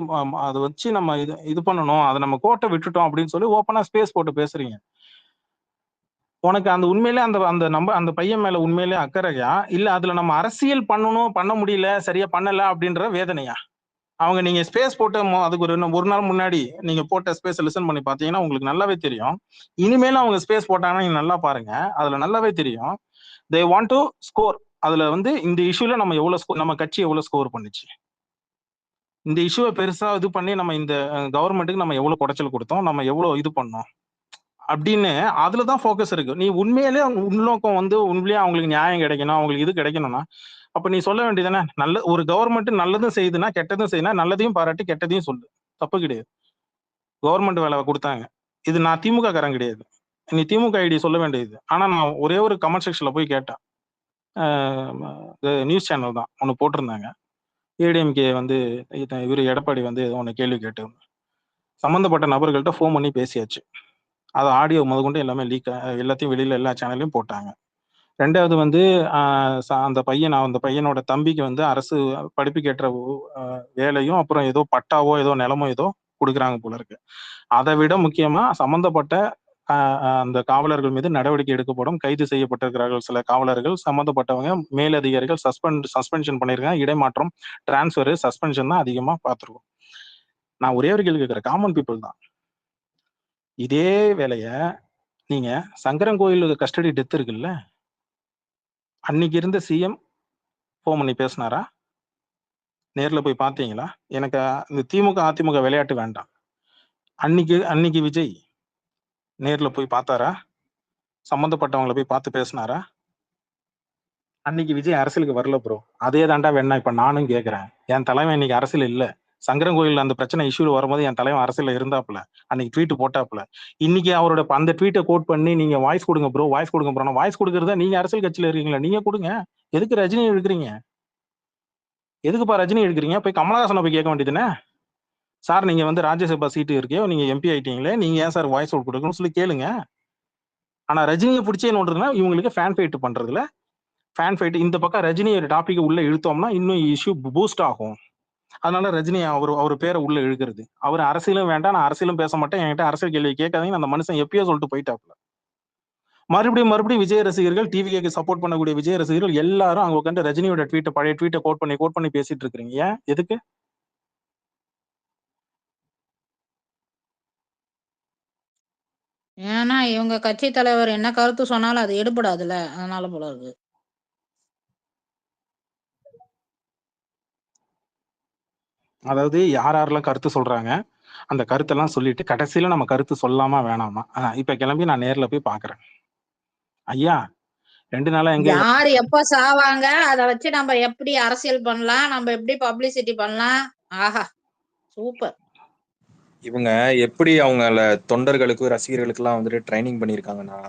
அதை வச்சு நம்ம இது பண்ணணும், அதை நம்ம கோட்டை விட்டுட்டோம் அப்படின்னு சொல்லி ஓப்பனா ஸ்பேஸ் போட்டு பேசுறீங்க. உனக்கு அந்த உண்மையிலே அந்த அந்த அந்த பையன் மேல உண்மையிலே அக்கறையா, இல்ல அதுல நம்ம அரசியல் பண்ணணும், பண்ண முடியல, சரியா பண்ணல அப்படின்ற வேதனையா? அவங்க நீங்க ஸ்பேஸ் போட்டு அதுக்கு ஒரு நாள் முன்னாடி நீங்க போட்ட ஸ்பேஸ் லிசன் பண்ணி பாத்தீங்கன்னா உங்களுக்கு நல்லாவே தெரியும். இனிமேலும் அவங்க ஸ்பேஸ் போட்டாங்கன்னா நீங்க நல்லா பாருங்க, அதுல நல்லாவே தெரியும். They want to score. அதுல வந்து இந்த இஷ்யூல நம்ம எவ்வளவு நம்ம கட்சி எவ்வளவு ஸ்கோர் பண்ணுச்சு, இந்த இஷ்யூவை பெருசா இது பண்ணி நம்ம இந்த கவர்மெண்ட்டுக்கு நம்ம எவ்வளவு குடைச்சல் கொடுத்தோம், நம்ம எவ்வளவு இது பண்ணோம் அப்படின்னு அதுலதான் ஃபோக்கஸ் இருக்கு. நீ உண்மையிலே உள்நோக்கம் வந்து உண்மையிலேயே அவங்களுக்கு நியாயம் கிடைக்கணும், அவங்களுக்கு இது கிடைக்கணும்னா அப்ப நீ சொல்ல வேண்டியதானே, நல்ல ஒரு கவர்மெண்ட் நல்லதும் செய்யுதுன்னா கெட்டதும் செய்யுதுன்னா நல்லதையும் பாராட்டி கெட்டதையும் சொல்லு, தப்பு கிடையாது. கவர்மெண்ட் வேலை கொடுத்தாங்க, இது நான் திமுக காரன் கிடையாது, நீ திமுக ஐடி சொல்ல வேண்டியது. ஆனா நான் ஒரே ஒரு கமெண்ட் செக்ஷன்ல போய் கேட்டேன், நியூஸ் சேனல் தான் ஒன்று போட்டிருந்தாங்க, ஏடிஎம்கே வந்து இவர் எடப்பாடி வந்து ஒன்று கேள்வி கேட்டு சம்பந்தப்பட்ட நபர்கள்ட்ட ஃபோன் பண்ணி பேசியாச்சு. அது ஆடியோ முதற்கொண்டு எல்லாமே லீக், எல்லாத்தையும் வெளியில எல்லா சேனல்லையும் போட்டாங்க. ரெண்டாவது வந்து அந்த பையனோட தம்பிக்கு வந்து அரசு படிப்புக்கு ஏற்ற வேலையும் அப்புறம் ஏதோ பட்டாவோ ஏதோ நிலமோ ஏதோ கொடுக்குறாங்க போல இருக்கு. அதை விட முக்கியமா சம்பந்தப்பட்ட அந்த காவலர்கள் மீது நடவடிக்கை எடுக்கப்படும், கைது செய்யப்பட்டிருக்கிறார்கள் சில காவலர்கள், சம்பந்தப்பட்டவங்க மேலதிகாரிகள் சஸ்பென்ஷன் பண்ணிருக்காங்க, இடைமாற்றம், டிரான்ஸ்பர், சஸ்பென்ஷன் தான் அதிகமா பார்த்துருக்கோம். நான் ஒரே ஒரு கேள்வி கேட்கிறேன், காமன் பீப்புள் தான் இதே வேலைய நீங்க சங்கரன்கோயில் கஸ்டடி டெத் இருக்குல்ல, அன்னைக்கு இருந்த சிஎம் போன் பண்ணி பேசினாரா? நேர்ல போய் பாத்தீங்களா? எனக்கு இந்த திமுக அதிமுக விளையாட்டு வேண்டாம். அன்னைக்கு விஜய் நேர்ல போய் பார்த்தாரா? சம்பந்தப்பட்டவங்களை போய் பார்த்து பேசினாரா? அன்னைக்கு விஜய் அரசியலுக்கு வரல ப்ரோ. அதே தாண்டா வேணா இப்ப நானும் கேட்கிறேன். என் தலைவன் இன்னைக்கு அரசியல் இல்ல. சங்கரன்கோயில் அந்த பிரச்சனை இஷ்யூல வரும்போது என் தலைவன் அரசியல இருந்தாப்ல, அன்னைக்கு ட்வீட் போட்டாப்ல. இன்னைக்கு அவரோட அந்த ட்வீட்டை கோட் பண்ணி நீங்க வாய்ஸ் கொடுங்க ப்ரோ, வாய்ஸ் கொடுங்க ப்ரோ. வாய்ஸ் கொடுக்கறதா நீங்க அரசியல் கட்சியில இருக்கீங்களா, நீங்க கொடுங்க. எதுக்கு ரஜினி எடுக்கிறீங்க? எதுக்குப்பா ரஜினி எடுக்கிறீங்க? போய் கமலஹாசனை போய் கேட்க வேண்டியதுன்னு, சார் நீங்க வந்து ராஜ்யசபா சீட்டு இருக்கே, நீங்க எம்பி ஆயிட்டீங்களே, நீங்க ஏன் சார் வாய்ஸ் அவுட் கொடுக்கணும்னு சொல்லி கேளுங்க. ஆனா ரஜினியை பிடிச்சே நோண்டுறதுனா இவங்களுக்கு ஃபேன் ஃபைட் பண்றதுல ஃபேன் ஃபைட். இந்த பக்கம் ரஜினியோட டாபிக் உள்ள இழுத்தோம்னா இன்னும் இஷ்யூ பூஸ்ட் ஆகும். அதனால ரஜினி அவர் பேரை உள்ள இழுக்கிறது. அவர் அரசியலும் வேண்டாம், நான் அரசியலும் பேச மாட்டேன், என்கிட்ட அரசியல் கேள்வி கேட்காதீங்க, அந்த மனுஷன் எப்பயோ சொல்லிட்டு போயிட்டாப்ல. மறுபடியும் விஜய் ரசிகர்கள், டிவிக்கு சப்போர்ட் பண்ணக்கூடிய விஜய் ரசிகர்கள் எல்லாரும் அங்க உட்காந்து ரஜினியோட பழைய ட்வீட்டை கோட் பண்ணி பேசிட்டு இருக்கீங்க. ஏன்? எதுக்கு?
ஏன்னா இவங்க கட்சி தலைவர் என்ன கருத்து சொன்னாலும் அது எடுபடாதுல்ல, அதனால போல இருக்கு.
அதாவது யாரெல்லாம் கருத்து சொல்றாங்க அந்த கருத்தெல்லாம் சொல்லிட்டு கடைசியில நம்ம கருத்து சொல்லாமா வேணாமா, இப்ப கிளம்பி நான் நேர்ல போய் பாக்குறேன். ஐயா 2 நாளா எங்க
யார் எப்ப சாவாங்க, அதை வச்சு நம்ம எப்படி அரசியல் பண்ணலாம், நம்ம எப்படி பப்ளிசிட்டி பண்ணலாம். ஆஹா சூப்பர்.
இவங்க எப்படி அவங்கள தொண்டர்களுக்கு ரசிகர்களுக்கு எல்லாம் வந்துட்டு ட்ரைனிங் பண்ணிருக்காங்கன்னா,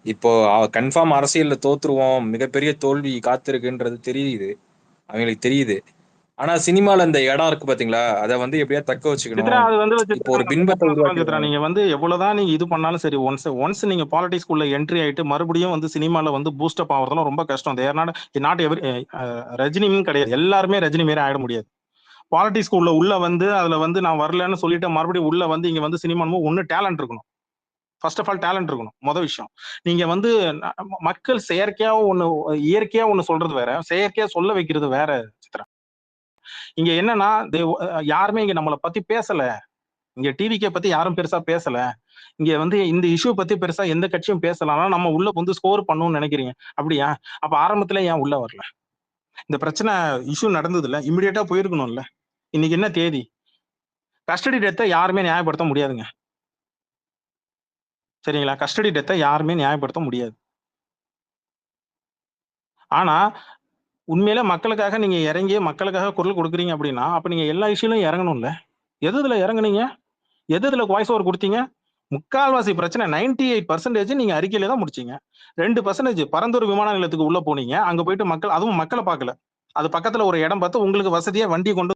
இப்போ கன்ஃபார்ம் அரசியல்ல தோத்துருவோம், மிகப்பெரிய தோல்வி காத்திருக்குன்றது தெரியுது, அவங்களுக்கு தெரியுது. ஆனா சினிமால இந்த இடம் இருக்கு பாத்தீங்களா, அதை வந்து எப்படியா தக்க வச்சுக்கணும்.
அது வந்து
இப்போ ஒரு பின்பத்தை உருவாக்கி
நீங்க வந்து எவ்வளவுதான் நீங்க இது பண்ணாலும் சரி, ஒன்ஸ் நீங்க பாலிடிக்ஸ் குள்ள என்ட்ரி ஆயிட்டு மறுபடியும் வந்து சினிமால வந்து பூஸ்ட் அப் ஆகுறதுலாம் ரொம்ப கஷ்டம். நாட் எவரி ரஜினியும் கிடையாது, எல்லாருமே ரஜினி மாரி ஆயிட முடியாது. பாலிடிக்ஸ் உள்ள வந்து அதுல வந்து நான் வரலன்னு சொல்லிட்டு மறுபடியும் உள்ள வந்து இங்க வந்து சினிமா ஒண்ணு டேலண்ட் இருக்கணும். ஃபர்ஸ்ட் ஆஃப் ஆல் டேலண்ட் இருக்கணும். மொதல் விஷயம். நீங்க வந்து மக்கள் செயற்கையா இயற்கையா ஒண்ணு சொல்றது வேற, செயற்கையா சொல்ல வைக்கிறது வேற. சித்ரா, இங்க என்னன்னா யாருமே இங்க நம்மளை பத்தி பேசல, இங்க டிவிக்கே பத்தி யாரும் பெருசா பேசல, இங்க வந்து இந்த இஷ்யூ பத்தி பெருசா எந்த கட்சியும் பேசலாம். ஆனா நம்ம உள்ள வந்து ஸ்கோர் பண்ணணும்னு நினைக்கிறீங்க. அப்படியா? அப்ப ஆரம்பத்துல ஏன் உள்ள வரல? இந்த பிரச்சனை இஷ்யூ நடந்தது இல்ல, இமிடியேட்டா போயிருக்கணும்ல. இன்னைக்கு என்ன தேதி? கஸ்டடி டெத்தை யாருமே நியாயப்படுத்த முடியாதுங்க. சரிங்களா? கஸ்டடி டெத்தை யாருமே நியாயப்படுத்த முடியாது. ஆனா உண்மையில மக்களுக்காக நீங்க இறங்கி மக்களுக்காக குரல் கொடுக்குறீங்க அப்படின்னா அப்ப நீங்க எல்லா இஷ்யூலையும் இறங்கணும்ல. எதுல இறங்குனீங்க? எதுல வாய்ஸ் ஓவர் கொடுத்தீங்க? முக்கால்வாசி பிரச்சனை 98% நீங்க அறிக்கையில தான் முடிச்சீங்க. 2% பரந்தூர் விமான நிலையத்துக்கு உள்ள போனீங்க. அங்க போயிட்டு அதுவும் மக்களை பார்க்கல. அது பக்கத்துல ஒரு இடம் பார்த்து உங்களுக்கு வசதியா வண்டி கொண்டு